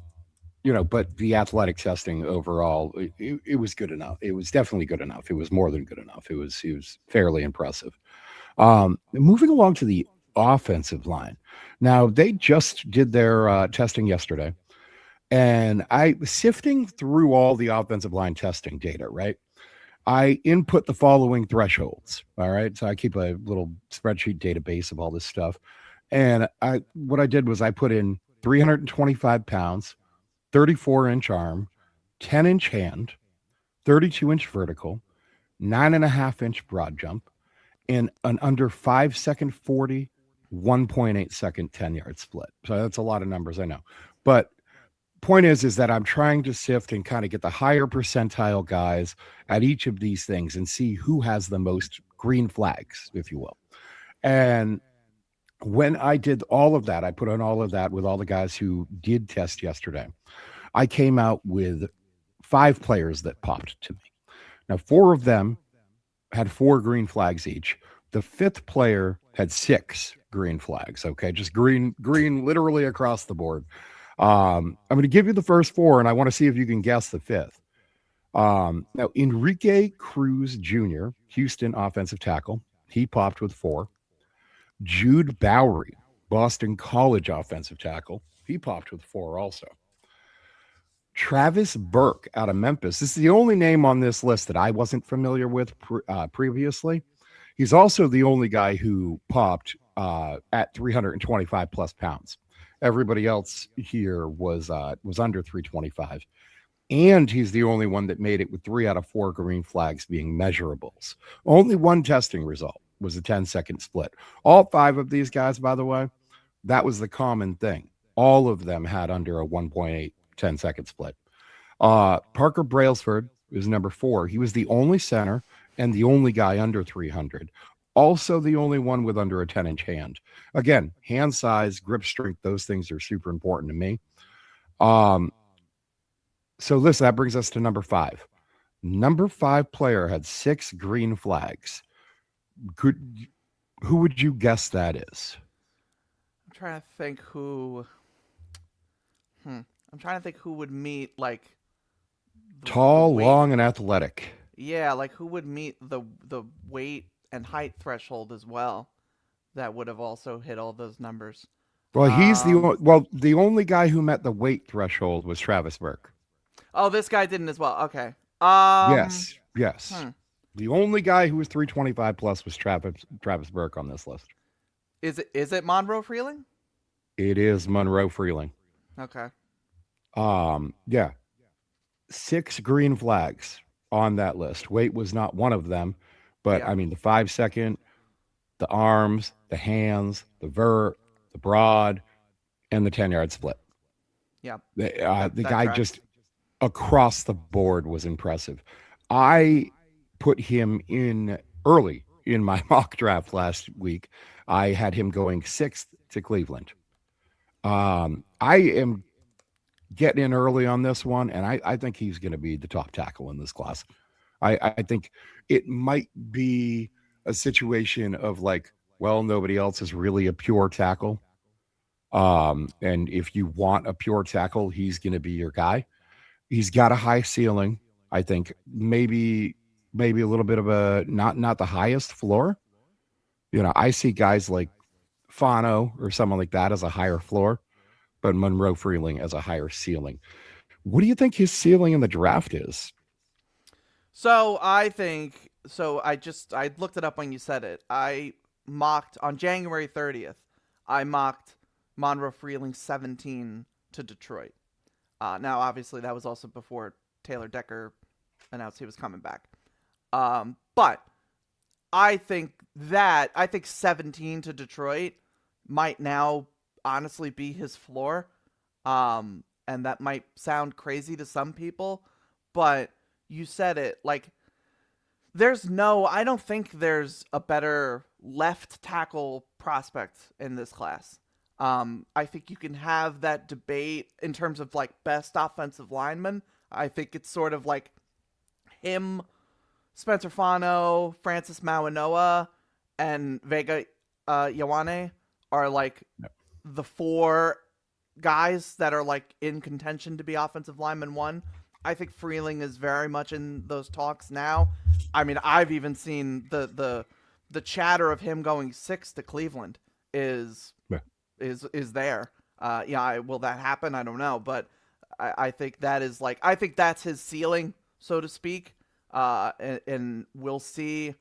but the athletic testing overall, it was good enough. It was definitely good enough. It was more than good enough. He was fairly impressive. Moving along to the offensive line. Now they just did their testing yesterday, and I was sifting through all the offensive line testing data. Right, I input the following thresholds. All right, so I keep a little spreadsheet database of all this stuff, and what I did was I put in 325 pounds, 34-inch arm, 10-inch hand, 32-inch vertical, 9.5-inch broad jump, and an under 5 second 40, 1.8 second 10-yard split. So that's a lot of numbers, I know. But point is that I'm trying to sift and kind of get the higher percentile guys at each of these things and see who has the most green flags, if you will. And when I did all of that, I put on all of that with all the guys who did test yesterday. I came out with 5 players that popped to me. Now, 4 of them had 4 green flags each. The 5th player had 6 green flags. Okay, just green, literally across the board. I'm going to give you the first 4, and I want to see if you can guess the 5th. Now, Enrique Cruz Jr., Houston offensive tackle, he popped with 4. Jude Bowery, Boston College offensive tackle, he popped with 4 also. Travis Burke out of Memphis. This is the only name on this list that I wasn't familiar with previously. He's also the only guy who popped at 325 plus pounds. Everybody else here was under 325. And he's the only one that made it with 3 out of 4 green flags being measurables. Only one testing result was a 10-second split. All 5 of these guys, by the way, that was the common thing. All of them had under a 1.8 10-second split. Parker Brailsford is number 4. He was the only center and the only guy under 300. Also the only one with under a 10-inch hand. Again, hand size, grip strength, those things are super important to me. So listen, that brings us to number 5. Number 5 player had 6 green flags. Who would you guess that is? I'm trying to think who. I'm trying to think who would meet like the Tall, weight. long, and athletic. Yeah, like who would meet the weight and height threshold as well. That would have also hit all those numbers. Well, Um. the only guy who met the weight threshold was Travis Burke. Oh, this guy didn't as well. Okay. Um. Yes. Hmm. The only guy who was 325 plus was Travis Burke on this list. Is it Monroe Freeling? It is Monroe Freeling. Okay. Yeah. 6 green flags on that list. Weight was not one of them, but Yeah. I mean the 5 second, the arms, the hands, the vert, the broad, and the 10-yard split. Yeah. The That guy tracks. just across the board was impressive. I put him in early in my mock draft last week. I had him going 6th to Cleveland. I am getting in early on this one, and I think he's going to be the top tackle in this class. I think it might be a situation of like, well, nobody else is really a pure tackle. And if you want a pure tackle, he's going to be your guy. He's got a high ceiling. I think maybe a little bit of a not the highest floor. I see guys like Fano or someone like that as a higher floor, but Monroe Freeling as a higher ceiling. What do you think his ceiling in the draft is? So I think so. I looked it up when you said it. I mocked on January 30th. I mocked Monroe Freeling 17 to Detroit. Now, obviously, that was also before Taylor Decker announced he was coming back. But I think 17 to Detroit might now honestly be his floor. And that might sound crazy to some people, but you said it. Like, I don't think there's a better left tackle prospect in this class. I think you can have that debate in terms of like best offensive lineman. I think it's sort of like him, Spencer Fano, Francis Mawanoa, and Vega Yawane are like the four guys that are like in contention to be offensive lineman one. I think Freeling is very much in those talks now. I mean, I've even seen the chatter of him going six to Cleveland is Yeah. is there. Will that happen? I don't know, but I think that is like I think that's his ceiling, so to speak. And we'll see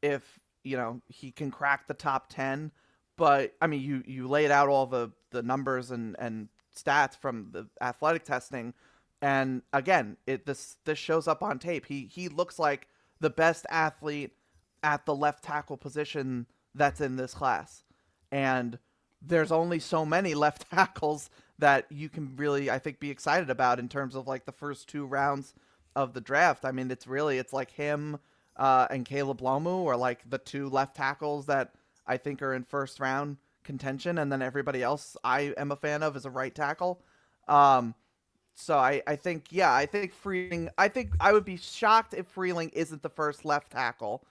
if he can crack the top 10. But I mean, you laid out all the numbers and stats from the athletic testing, and again, this shows up on tape. He looks like the best athlete at the left tackle position that's in this class, and there's only so many left tackles that you can really, I think, be excited about in terms of like the first two rounds of the draft. I mean, it's like him and Caleb Lomu are like the two left tackles that I think are in first round contention, and then everybody else I am a fan of is a right tackle. Um, so I think Freeling. I think I would be shocked if Freeling isn't the first left tackle.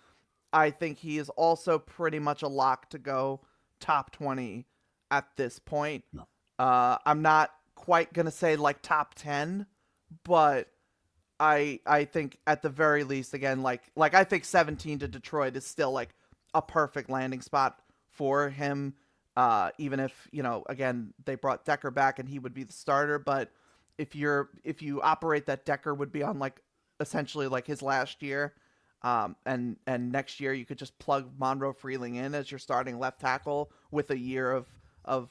I think he is also pretty much a lock to go top 20 at this point. No. I'm not quite gonna say like top 10, but I think at the very least, again, like I think 17 to Detroit is still like a perfect landing spot for him. Even if again they brought Decker back and he would be the starter, but if you operate that Decker would be on like essentially like his last year, and next year you could just plug Monroe Freeling in as your starting left tackle with a year of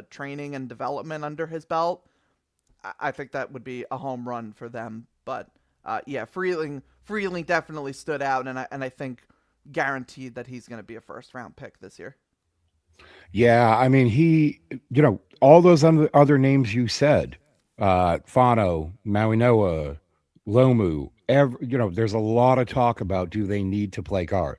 training and development under his belt. I think that would be a home run for them. But yeah, Freeling definitely stood out, and I think guaranteed that he's going to be a first round pick this year. Yeah, I mean, all those other names you said, Fano, Mawinoa, Lomu, there's a lot of talk about do they need to play guard?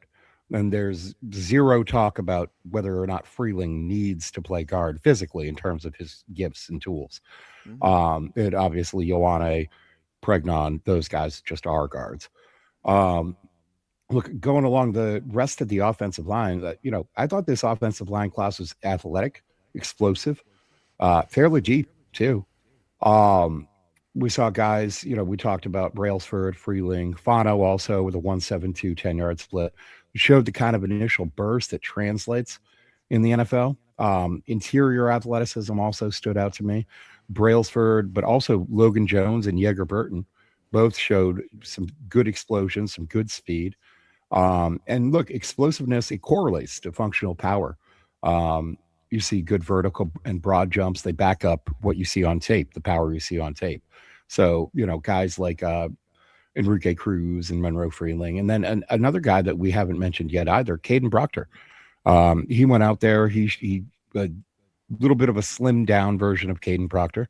And there's zero talk about whether or not Freeling needs to play guard physically in terms of his gifts and tools. Mm-hmm. It obviously Ioane, Pregnon, those guys just are guards. Um, Look, going along the rest of the offensive line, I thought this offensive line class was athletic, explosive, fairly deep too. Um, we saw guys, we talked about Brailsford, Freeling, Fano also with a 172 10-yard split. Showed the kind of initial burst that translates in the NFL. Interior athleticism also stood out to me. Brailsford, but also Logan Jones and Yeager Burton both showed some good explosions, some good speed. And look, explosiveness, it correlates to functional power. You see good vertical and broad jumps. They back up what you see on tape, the power you see on tape. So, guys like Enrique Cruz and Monroe Freeling. And then another guy that we haven't mentioned yet either, Caden Proctor. He went out there. He a little bit of a slimmed down version of Caden Proctor.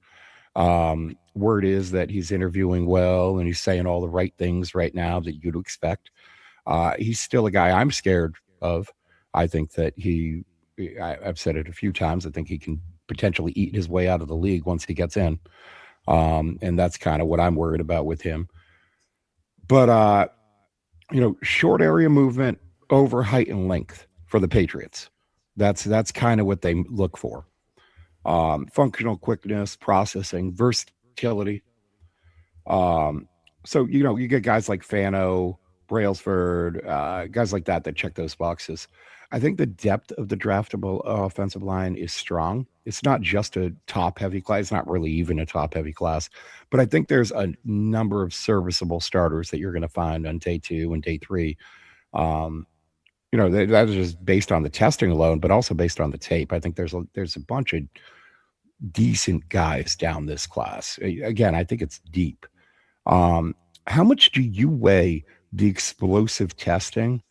Word is that he's interviewing well and he's saying all the right things right now that you'd expect. He's still a guy I'm scared of. I think that I've said it a few times. I think he can potentially eat his way out of the league once he gets in. And that's kind of what I'm worried about with him. But, short area movement over height and length for the Patriots. That's kind of what they look for. Functional quickness, processing, versatility. Um, So, you get guys like Fano, Brailsford, guys like that check those boxes. I think the depth of the draftable offensive line is strong. It's not just a top heavy class. It's not really even a top heavy class, but I think there's a number of serviceable starters that you're going to find on day two and day three. Um, that is just based on the testing alone, but also based on the tape. I think there's a bunch of decent guys down this class. Again, I think it's deep. Um, how much do you weigh the explosive testing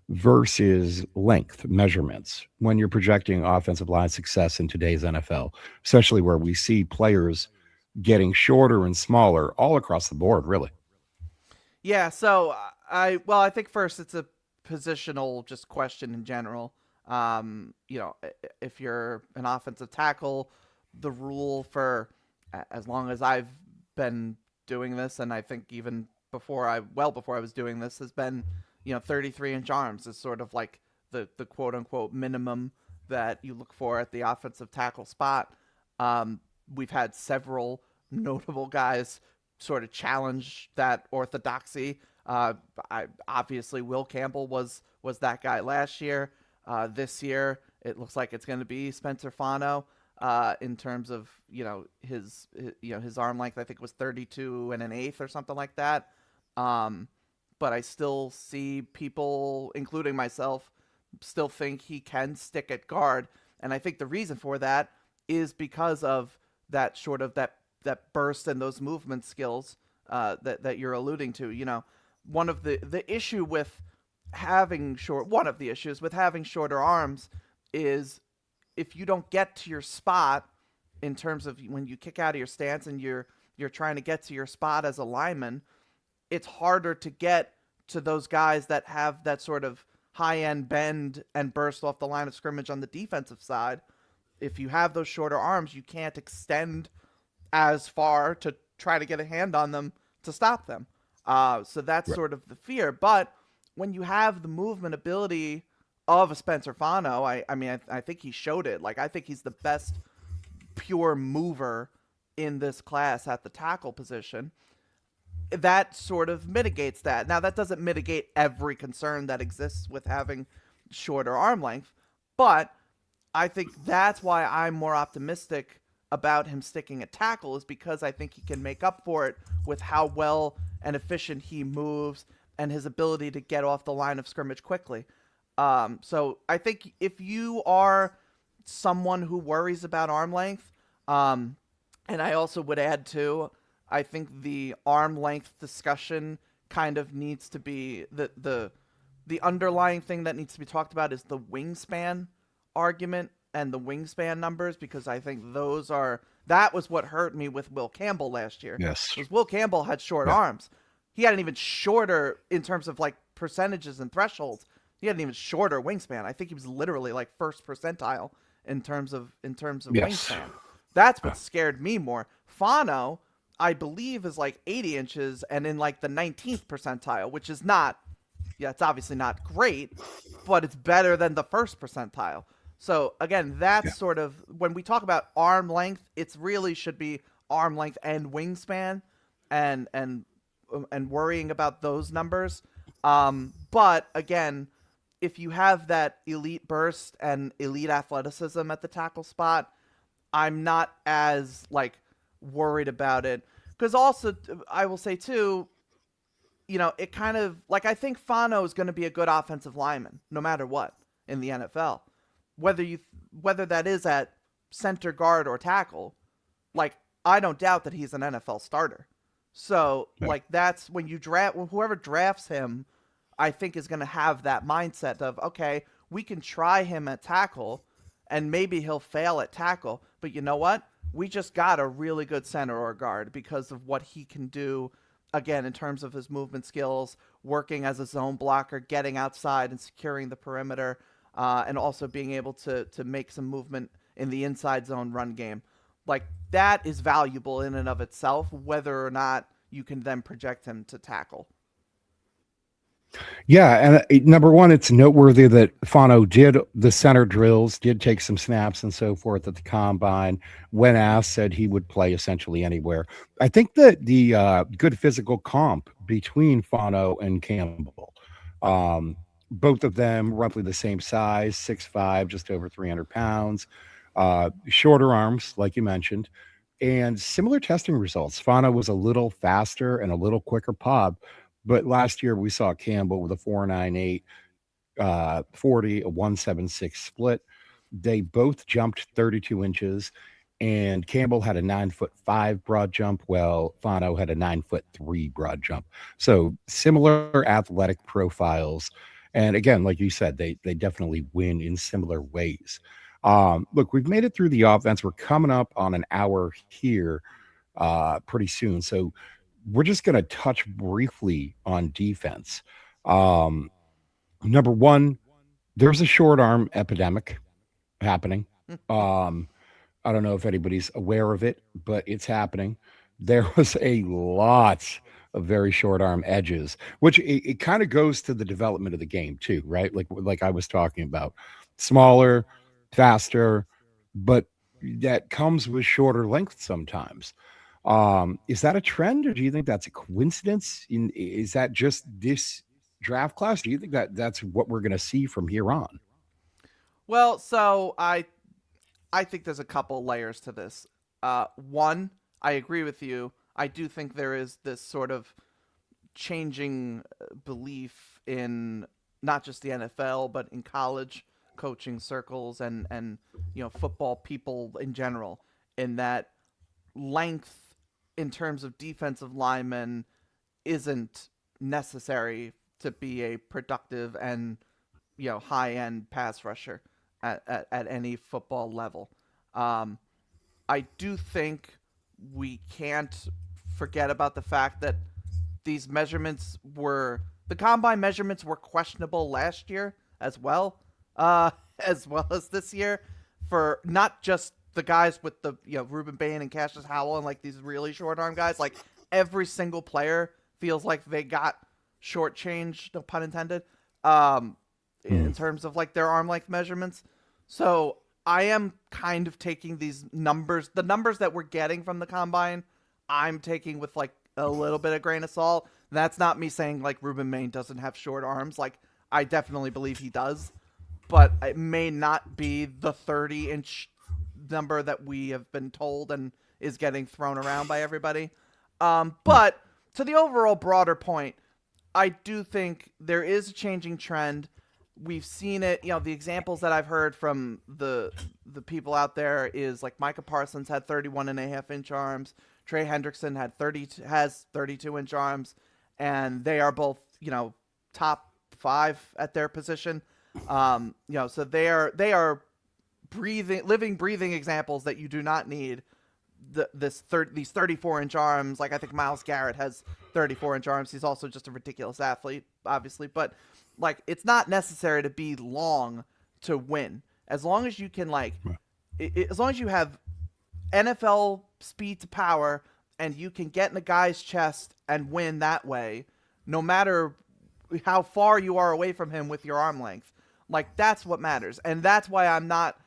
versus length measurements when you're projecting offensive line success in today's NFL, especially where we see players getting shorter and smaller all across the board, really? Yeah, so I think first it's a positional just question in general. If you're an offensive tackle, the rule for as long as I've been doing this, and I think even before I was doing this, has been 33-inch arms is sort of like the quote unquote minimum that you look for at the offensive tackle spot. Um, we've had several notable guys sort of challenge that orthodoxy. Uh, obviously, Will Campbell was that guy last year. This year, it looks like it's going to be Spencer Fano. In terms of his arm length, I think it was 32 and an eighth or something like that. Um, but I still see people, including myself, still think he can stick at guard, and I think the reason for that is because of that sort of that burst and those movement skills that you're alluding to. One of the issue with having short one of the issues with having shorter arms is if you don't get to your spot in terms of when you kick out of your stance and you're trying to get to your spot as a lineman, it's harder to get to those guys that have that sort of high end bend and burst off the line of scrimmage on the defensive side. If you have those shorter arms, you can't extend as far to try to get a hand on them to stop them. So that's Right. sort of the fear. But when you have the movement ability of a Spencer Fano, I think he showed it. Like, I think he's the best pure mover in this class at the tackle position. That sort of mitigates that. Now, that doesn't mitigate every concern that exists with having shorter arm length, but I think that's why I'm more optimistic about him sticking at tackle, is because I think he can make up for it with how well and efficient he moves and his ability to get off the line of scrimmage quickly. So I think if you are someone who worries about arm length, and I also would add too, I think the arm length discussion kind of needs to be the underlying thing that needs to be talked about is the wingspan argument and the wingspan numbers, because I think that was what hurt me with Will Campbell last year. Yes. Was Will Campbell had short Yeah. arms. He had an even shorter in terms of like percentages and thresholds. He had an even shorter wingspan. I think he was literally like first percentile in terms of Yes. wingspan. That's what scared me more. Fano, I believe, is like 80 inches and in like the 19th percentile, which is not, yeah, it's obviously not great, but it's better than the first percentile. So again, Yeah. that's sort of when we talk about arm length, it's really should be arm length and wingspan, and worrying about those numbers. But again, if you have that elite burst and elite athleticism at the tackle spot, I'm not as like worried about it. Because also, I will say too, it kind of like I think Fano is going to be a good offensive lineman no matter what in the NFL, whether you whether that is at center guard or tackle. Like, I don't doubt that he's an NFL starter. So Yeah. like that's when you draft whoever drafts him, I think is going to have that mindset of, okay, we can try him at tackle and maybe he'll fail at tackle, but you know what? We just got a really good center or guard because of what he can do, again, in terms of his movement skills, working as a zone blocker, getting outside and securing the perimeter, and also being able to make some movement in the inside zone run game. Like, that is valuable in and of itself, whether or not you can then project him to tackle. Yeah, and number one, it's noteworthy that Fano did the center drills, did take some snaps and so forth at the combine. When asked, said he would play essentially anywhere. I think that the good physical comp between Fano and Campbell, um, both of them roughly the same size, 6'5", just over 300 pounds, shorter arms, like you mentioned, and similar testing results. Fano was a little faster and a little quicker pop, but last year we saw Campbell with a 4.98 40, a 1.76 split. They both jumped 32 inches, and Campbell had a 9'5" broad jump, while Fano had a 9'3" broad jump. So similar athletic profiles. And again, like you said, they definitely win in similar ways. Look, we've made it through the offense. We're coming up on an hour here pretty soon. So we're just going to touch briefly on defense. Um, Number one, there's a short arm epidemic happening. Um, I don't know if anybody's aware of it, but it's happening. There was a lot of very short arm edges, which it kind of goes to the development of the game too, right? Like I was talking about, smaller, faster, but that comes with shorter length sometimes. Is that a trend, or do you think that's a coincidence? Is that just this draft class? Do you think that that's what we're going to see from here on? Well, so I think there's a couple layers to this. One, I agree with you. I do think there is this sort of changing belief in not just the NFL but in college coaching circles and football people in general, in that length in terms of defensive linemen isn't necessary to be a productive and high end pass rusher at any football level. Um, I do think we can't forget about the fact that these measurements were the combine measurements were questionable last year as well, as well as this year, for not just the guys with the Ruben Bain and Cassius Howell and like these really short arm guys. Like every single player feels like they got shortchanged, no pun intended, in terms of like their arm length measurements. So I am kind of taking these numbers, the numbers that we're getting from the combine, I'm taking with like a little bit of grain of salt. That's not me saying like Ruben Maine doesn't have short arms. Like I definitely believe he does, but it may not be the 30-inch number that we have been told and is getting thrown around by everybody. But to the overall broader point, I do think there is a changing trend. We've seen it, the examples that I've heard from the people out there is like Micah Parsons had 31.5-inch arms. Trey Hendrickson has 32-inch arms, and they are both, top 5 at their position. So they are living, breathing examples that you do not need these 34-inch arms. Like I think Myles Garrett has 34-inch arms. He's also just a ridiculous athlete, obviously, but like it's not necessary to be long to win. As long as you can as long as you have NFL speed to power and you can get in a guy's chest and win that way, no matter how far you are away from him with your arm length. Like that's what matters. And that's why I'm not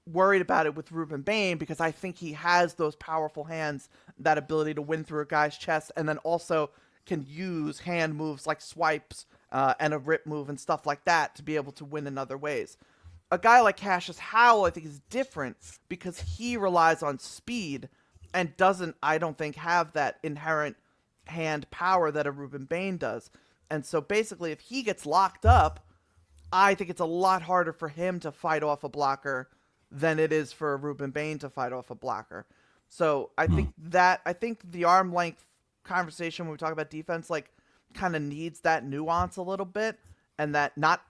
worried about it with Ruben Bain, because I think he has those powerful hands, that ability to win through a guy's chest, and then also can use hand moves like swipes and a rip move and stuff like that to be able to win in other ways. A guy like Cassius Howell, I think, is different because he relies on speed and doesn't, I don't think, have that inherent hand power that a Ruben Bain does. And so basically, if he gets locked up, I think it's a lot harder for him to fight off a blocker than it is for Ruben Bain to fight off a blocker. So I think the arm length conversation when we talk about defense, like, kind of needs that nuance a little bit, and that not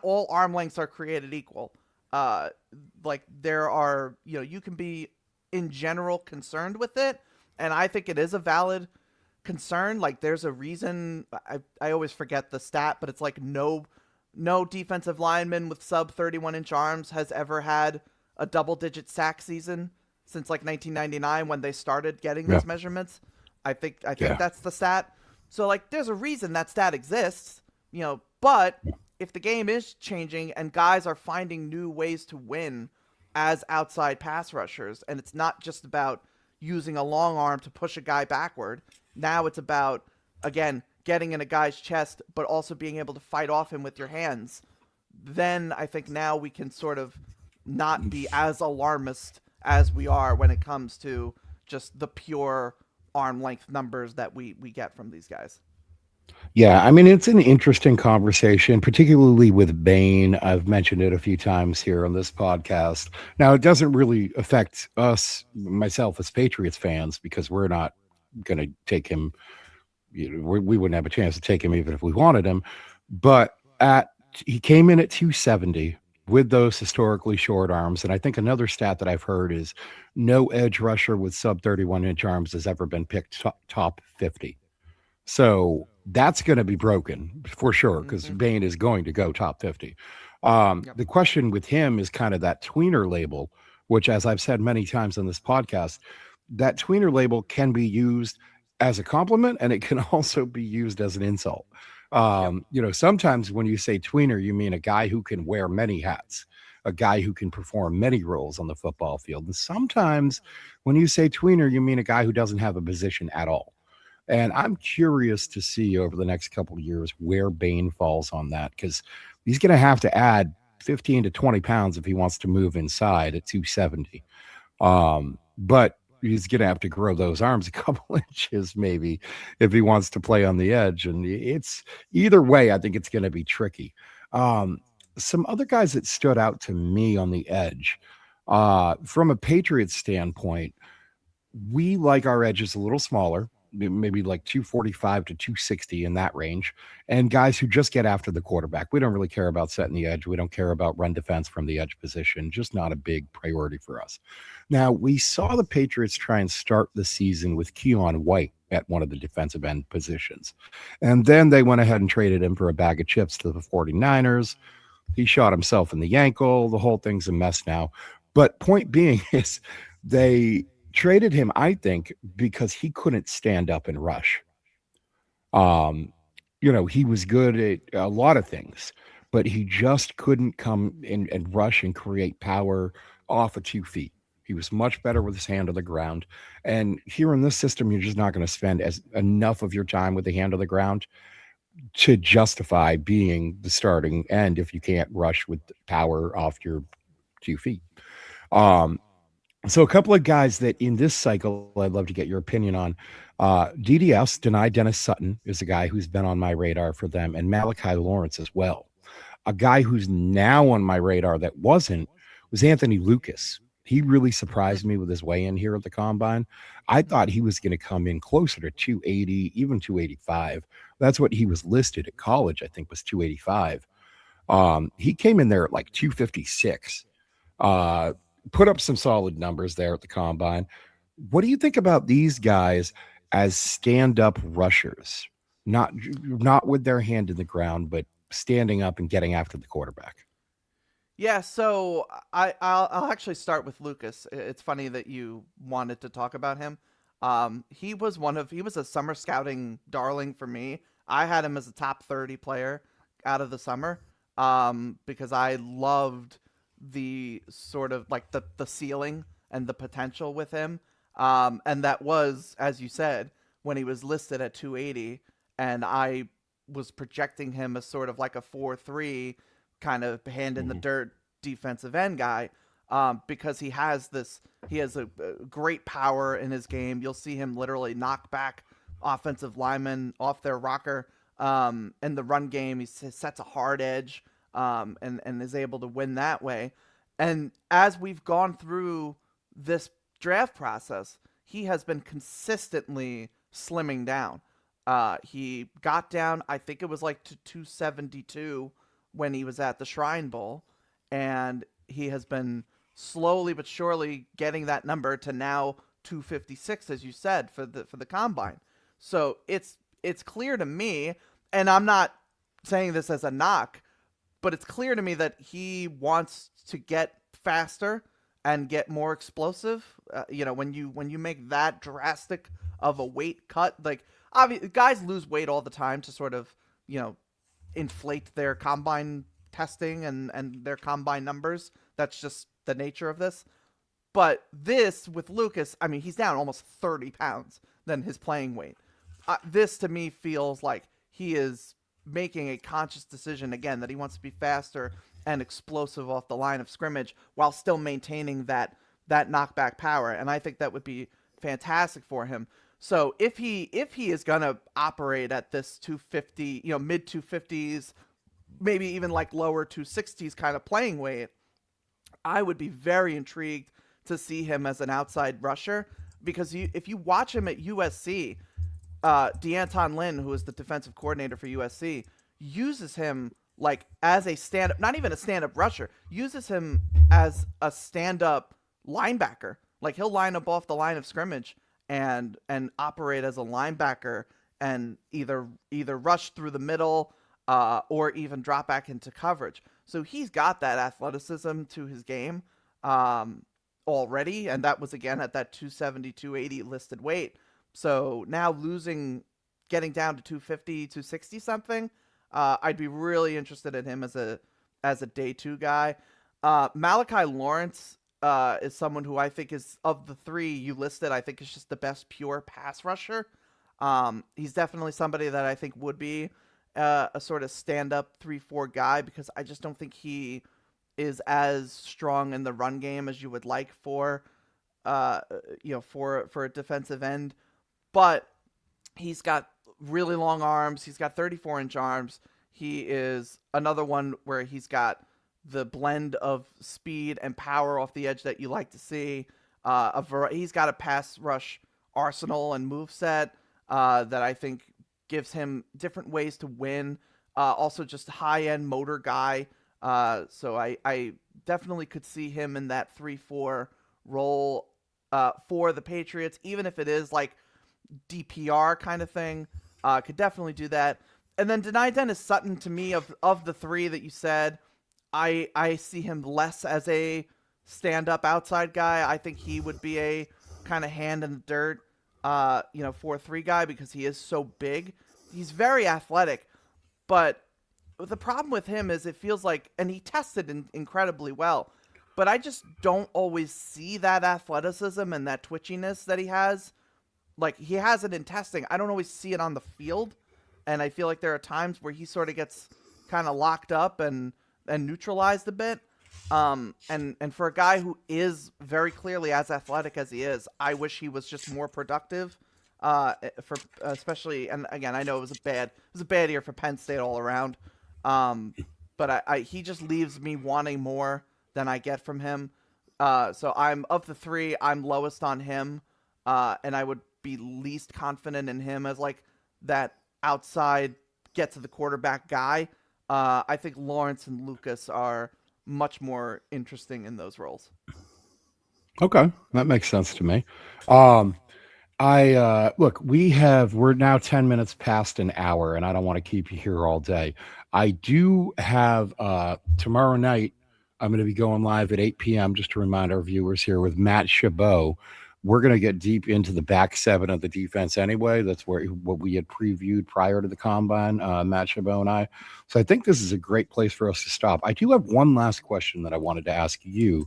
all arm lengths are created equal. Like there are, you can be in general concerned with it, and I think it is a valid concern. Like there's a reason, I always forget the stat, but it's like no defensive lineman with sub 31-inch arms has ever had a double-digit sack season since like 1999 when they started getting those measurements. I think that's the stat. So like there's a reason that stat exists, But if the game is changing and guys are finding new ways to win as outside pass rushers, and it's not just about using a long arm to push a guy backward, now it's about, again, getting in a guy's chest, but also being able to fight off him with your hands, then I think now we can sort of not be as alarmist as we are when it comes to just the pure arm length numbers that we get from these guys. Yeah, I mean, it's an interesting conversation, particularly with Bane. I've mentioned it a few times here on this podcast. Now, it doesn't really affect us, myself, as Patriots fans, because we're not going to take him. We wouldn't have a chance to take him even if we wanted him. But he came in at 270 with those historically short arms. And I think another stat that I've heard is no edge rusher with sub 31-inch arms has ever been picked top 50. So that's going to be broken for sure because Mm-hmm. Bane is going to go top 50. Yep. The question with him is kind of that tweener label, which, as I've said many times on this podcast, that tweener label can be used as a compliment and it can also be used as an insult. Yep. Sometimes when you say tweener, you mean a guy who can wear many hats, a guy who can perform many roles on the football field. And sometimes when you say tweener, you mean a guy who doesn't have a position at all. And I'm curious to see over the next couple of years where Bane falls on that because he's going to have to add 15 to 20 pounds if he wants to move inside at 270. But he's going to have to grow those arms a couple inches maybe if he wants to play on the edge. And it's either way, I think it's going to be tricky. Um, some other guys that stood out to me on the edge from a Patriots standpoint, we like our edges a little smaller, maybe like 245 to 260 in that range, and guys who just get after the quarterback. We don't really care about setting the edge. We don't care about run defense from the edge position, just not a big priority for us. Now, we saw the Patriots try and start the season with Keon White at one of the defensive end positions. And then they went ahead and traded him for a bag of chips to the 49ers. He shot himself in the ankle. The whole thing's a mess now. But point being is they traded him, I think, because he couldn't stand up and rush. Um, he was good at a lot of things, but he just couldn't come in and rush and create power off of 2 feet. He was much better with his hand on the ground. And here in this system, you're just not going to spend as enough of your time with the hand on the ground to justify being the starting end if you can't rush with power off your 2 feet. Um, so a couple of guys that in this cycle I'd love to get your opinion on. DDS, Denied Dennis Sutton, is a guy who's been on my radar for them, and Malachi Lawrence as well. A guy who's now on my radar that wasn't was Anthony Lucas. He really surprised me with his weigh in here at the combine. I thought he was going to come in closer to 280, even 285. That's what he was listed at college, I think, was 285. He came in there at like 256. Put up some solid numbers there at the combine. What do you think about these guys as stand-up rushers? Not with their hand in the ground, but standing up and getting after the quarterback. Yeah, so I'll actually start with Lucas. It's funny that you wanted to talk about him. He was a summer scouting darling for me. I had him as a top 30 player out of the summer because I loved the sort of like the ceiling and the potential with him. And that was, as you said, when he was listed at 280, and I was projecting him as sort of like a 4-3 kind of hand in the Mhm. dirt defensive end guy, because he has a great power in his game. You'll see him literally knock back offensive linemen off their rocker. In the run game, he sets a hard edge, and is able to win that way. And as we've gone through this draft process, he has been consistently slimming down. He got down, I think it was like to 272 when he was at the Shrine Bowl, and he has been slowly but surely getting that number to now 256, as you said, for the combine. So it's clear to me, and I'm not saying this as a knock, but it's clear to me that he wants to get faster and get more explosive. When you make that drastic of a weight cut, like obviously guys lose weight all the time to sort of you know inflate their combine testing and their combine numbers. That's just the nature of this. But this with Lucas, I mean, he's down almost 30 pounds than his playing weight. This to me feels like he is making a conscious decision again that he wants to be faster and explosive off the line of scrimmage while still maintaining that knockback power. And I think that would be fantastic for him. So if he is gonna operate at this 250, mid 250s, maybe even like lower 260s kind of playing weight, I would be very intrigued to see him as an outside rusher because if you watch him at USC, Deanton Lynn, who is the defensive coordinator for USC, uses him like as a stand up, not even a stand up rusher, uses him as a stand up linebacker. Like he'll line up off the line of scrimmage and operate as a linebacker and either rush through the middle or even drop back into coverage. So he's got that athleticism to his game already, and that was again at that 270, 280 listed weight. So now getting down to 250, 260 something, I'd be really interested in him as a day two guy. Malachi Lawrence is someone who I think is, of the three you listed, I think is just the best pure pass rusher. He's definitely somebody that I think would be a sort of stand-up 3-4 guy because I just don't think he is as strong in the run game as you would like for for a defensive end. But he's got really long arms. He's got 34-inch arms. He is another one where he's got the blend of speed and power off the edge that you like to see. He's got a pass rush arsenal and moveset that I think gives him different ways to win. Also, just a high-end motor guy. So I definitely could see him in that 3-4 role for the Patriots, even if it is like DPR kind of thing. Could definitely do that. And then Denai Dennis Sutton, to me, of the three that you said, I see him less as a stand-up outside guy. I think he would be a kind of hand in the dirt 4-3 guy because he is so big. He's very athletic, but the problem with him is it feels like, and he tested incredibly well, but I just don't always see that athleticism and that twitchiness that he has. Like, he has it in testing. I don't always see it on the field, and I feel like there are times where he sort of gets kind of locked up and neutralized a bit. And for a guy who is very clearly as athletic as he is, I wish he was just more productive. For especially, and again, I know it was a bad year for Penn State all around. But he just leaves me wanting more than I get from him. So I'm of the three, I'm lowest on him, and I would be least confident in him as like that outside get to the quarterback guy. I think Lawrence and Lucas are much more interesting in those roles. Okay, that makes sense to me. Um, I look, we're now 10 minutes past an hour, and I don't want to keep you here all day. I do have tomorrow night, I'm going to be going live at 8 p.m. just to remind our viewers here with Matt Chabot. We're going to get deep into the back seven of the defense anyway. That's what we had previewed prior to the combine, Matt Chabot and I. So I think this is a great place for us to stop. I do have one last question that I wanted to ask you,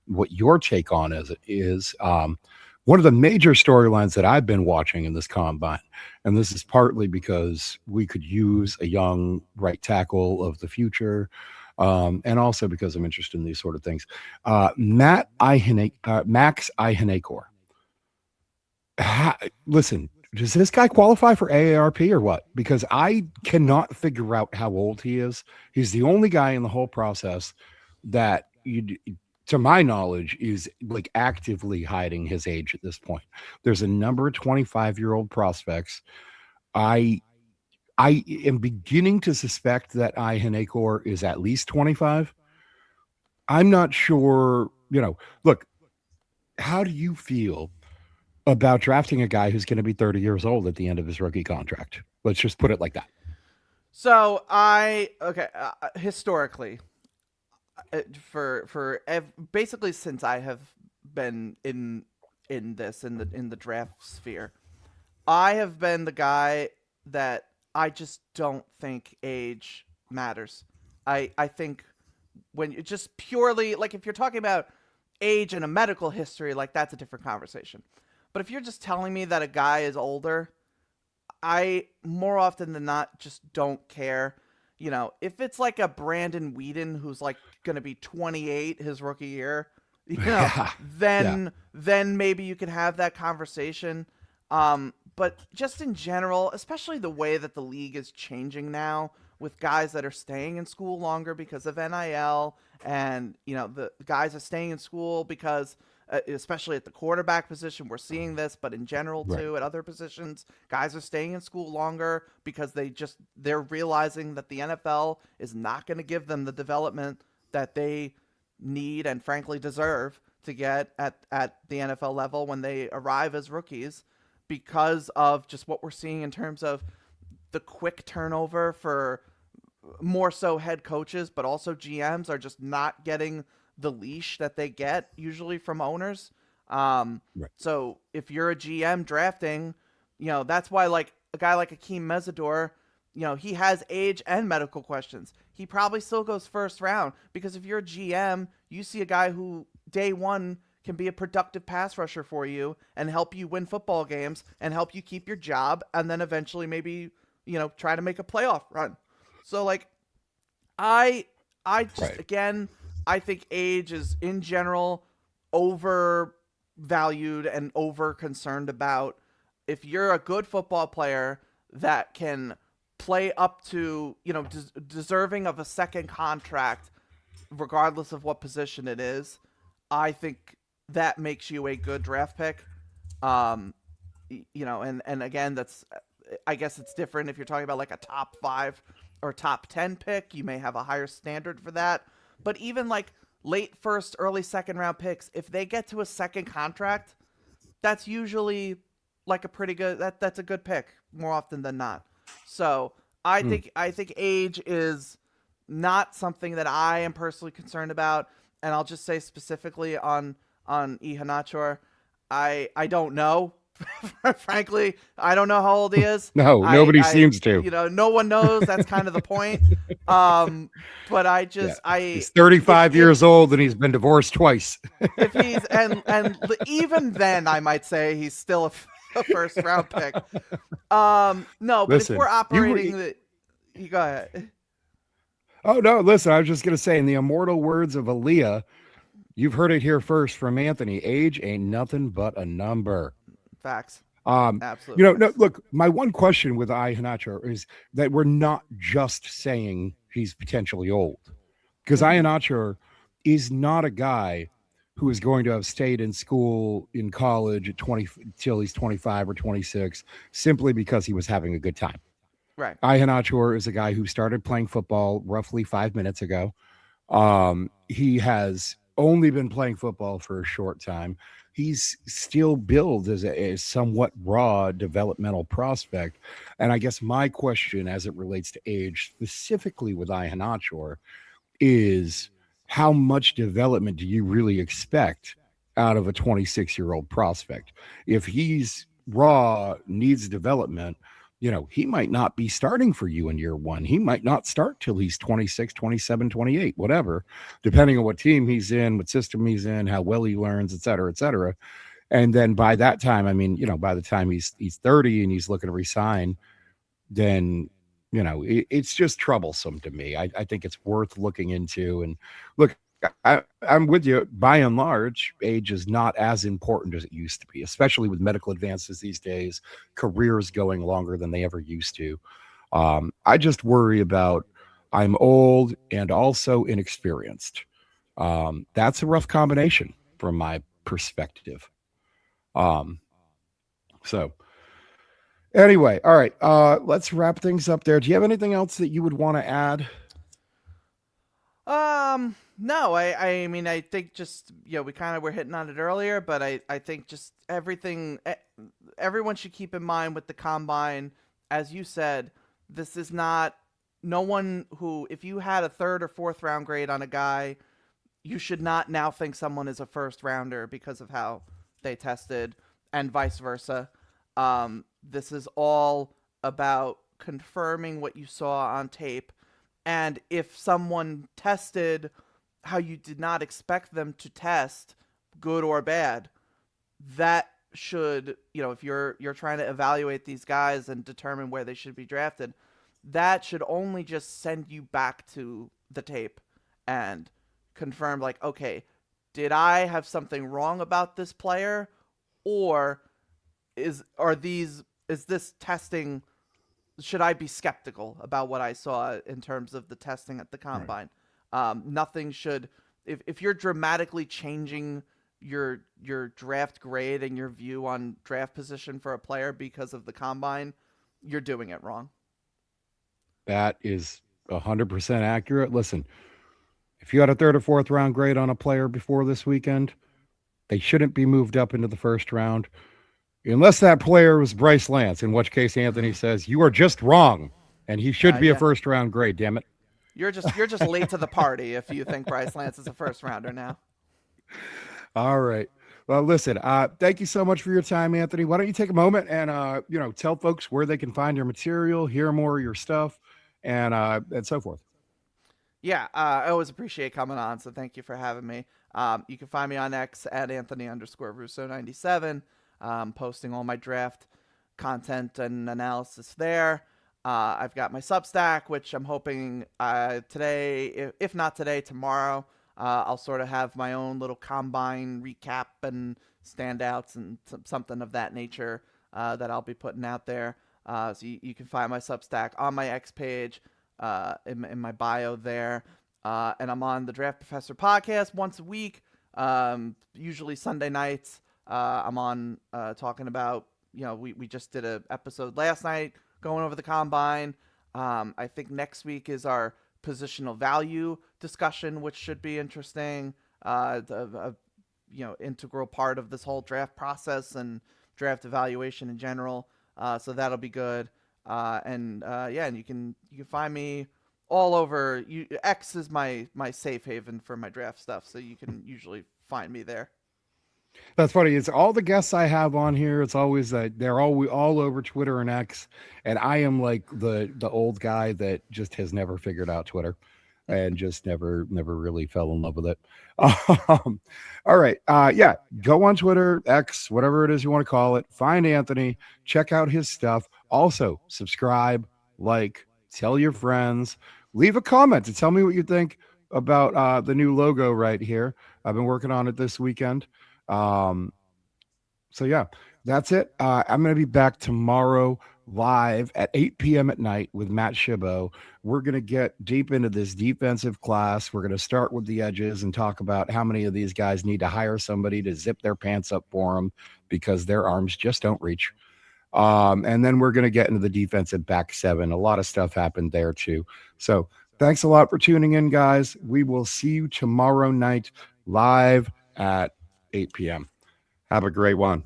what your take on is one of the major storylines that I've been watching in this combine, and this is partly because we could use a young right tackle of the future, and also because I'm interested in these sort of things. Max Ihenekor. Listen, does this guy qualify for AARP or what? Because I cannot figure out how old he is. He's the only guy in the whole process that to my knowledge, is like actively hiding his age at this point. There's a number of 25-year-old prospects. I am beginning to suspect that Ihenekor is at least 25. I'm not sure, look, how do you feel about drafting a guy who's going to be 30 years old at the end of his rookie contract? Let's just put it like that. So historically, basically since I have been in the draft sphere, I have been the guy that I just don't think age matters. I think when you just purely like if you're talking about age and a medical history, like that's a different conversation. But if you're just telling me that a guy is older, I more often than not just don't care. You know, if it's like a Brandon Whedon who's like going to be 28 his rookie year, Yeah. Yeah. then maybe you could have that conversation. But just in general, especially the way that the league is changing now with guys that are staying in school longer because of NIL and, the guys are staying in school because especially at the quarterback position, we're seeing this, but in general Right. too, at other positions, guys are staying in school longer because they're realizing that the NFL is not going to give them the development that they need and frankly deserve to get at the NFL level when they arrive as rookies because of just what we're seeing in terms of the quick turnover for more so head coaches, but also GMs are just not getting the leash that they get usually from owners. Um, Right. so if you're a GM drafting, that's why like a guy like Akeem Mesidor, he has age and medical questions. He probably still goes first round because if you're a GM, you see a guy who day one can be a productive pass rusher for you and help you win football games and help you keep your job and then eventually maybe, try to make a playoff run. So like I I just Right. again I think age is in general overvalued and over concerned about. If you're a good football player that can play up to, deserving of a second contract regardless of what position it is, I think that makes you a good draft pick. Um and again, that's I guess it's different if you're talking about like a top 5 or top 10 pick, you may have a higher standard for that. But even like late first, early second round picks, if they get to a second contract, that's usually like a pretty good that's a good pick more often than not. So Mm. I think age is not something that I am personally concerned about. And I'll just say specifically on Ihanachor, I don't know. Frankly, I don't know how old he is. No, nobody seems to. No one knows. That's kind of the point. Um, but Yeah. I He's 35 years old and he's been divorced twice. if he's even then, I might say he's still a first round pick. No, but if Listen, we're operating the, you go ahead. oh no, listen, I was just gonna say in the immortal words of Aaliyah, you've heard it here first from Anthony. Age ain't nothing but a number. Facts, Um, absolute no, facts. look, my one question with Ai Hanacho is that we're not just saying he's potentially old. Because Mm-hmm. Ian Achor is not a guy who is going to have stayed in school in college at 20 till he's 25 or 26 simply because he was having a good time. Right. Ian Achor is a guy who started playing football roughly 5 minutes ago. He has only been playing football for a short time. He's still billed as a somewhat raw developmental prospect. And I guess my question as it relates to age, specifically with Ian Achor, is how much development do you really expect out of a 26-year-old prospect? If he's raw, needs development, he might not be starting for you in year one. He might not start till he's 26, 27, 28, whatever, depending on what team he's in, what system he's in, how well he learns, et cetera, et cetera. And then by that time, I mean, by the time he's 30 and he's looking to resign, then it's just troublesome to me. I think it's worth looking into. And look, I'm with you. By and large, age is not as important as it used to be, especially with medical advances these days, careers going longer than they ever used to. I just worry about I'm old and also inexperienced. That's a rough combination from my perspective. Um, so anyway, all right. Let's wrap things up there. Do you have anything else that you would want to add? No, I mean, I think just, we kind of were hitting on it earlier, but I think just everyone should keep in mind with the combine, as you said, this is not, no one who, if you had a third or fourth round grade on a guy, you should not now think someone is a first rounder because of how they tested and vice versa. This is all about confirming what you saw on tape. And if someone tested how you did not expect them to test, good or bad, that should, if you're trying to evaluate these guys and determine where they should be drafted, that should only just send you back to the tape and confirm, like, okay, did I have something wrong about this player, or is this testing, should I be skeptical about what I saw in terms of the testing at the Right. combine? Nothing should, if you're dramatically changing your draft grade and your view on draft position for a player because of the combine, you're doing it wrong. That is 100% accurate. Listen, if you had a third or fourth round grade on a player before this weekend, they shouldn't be moved up into the first round unless that player was Bryce Lance, in which case Anthony says, you are just wrong. And he should be a Yeah, first round grade, damn it. you're just late to the party if you think Bryce Lance is a first rounder now. All right. Well, listen, thank you so much for your time, Anthony. Why don't you take a moment and tell folks where they can find your material, hear more of your stuff, and so forth. Yeah, I always appreciate coming on, so thank you for having me. You can find me on X at Anthony_Russo97, posting all my draft content and analysis there. I've got my Substack, which I'm hoping today, if not today, tomorrow, I'll sort of have my own little combine recap and standouts and something of that nature that I'll be putting out there. So you can find my Substack on my X page, in my bio there. And I'm on the Draft Professor podcast once a week, usually Sunday nights. I'm on talking about, we just did an episode last night going over the combine. I think next week is our positional value discussion, which should be interesting. Integral part of this whole draft process and draft evaluation in general. So that'll be good. And you can find me all over. X is my safe haven for my draft stuff, so you can usually find me there. That's funny. It's all the guests I have on here. It's always they're all over Twitter and X, and I am like the old guy that just has never figured out Twitter, and just never really fell in love with it. All right, yeah, go on Twitter, X, whatever it is you want to call it. Find Anthony, check out his stuff. Also, subscribe, like, tell your friends, leave a comment to tell me what you think about the new logo right here. I've been working on it this weekend. Um, so yeah, that's it. I'm going to be back tomorrow live at 8 p.m. at night with Matt Shibbo. We're going to get deep into this defensive class. We're going to start with the edges and talk about how many of these guys need to hire somebody to zip their pants up for them because their arms just don't reach. And then we're going to get into the defensive back seven. A lot of stuff happened there too. So thanks a lot for tuning in, guys. We will see you tomorrow night live at 8 p.m. Have a great one.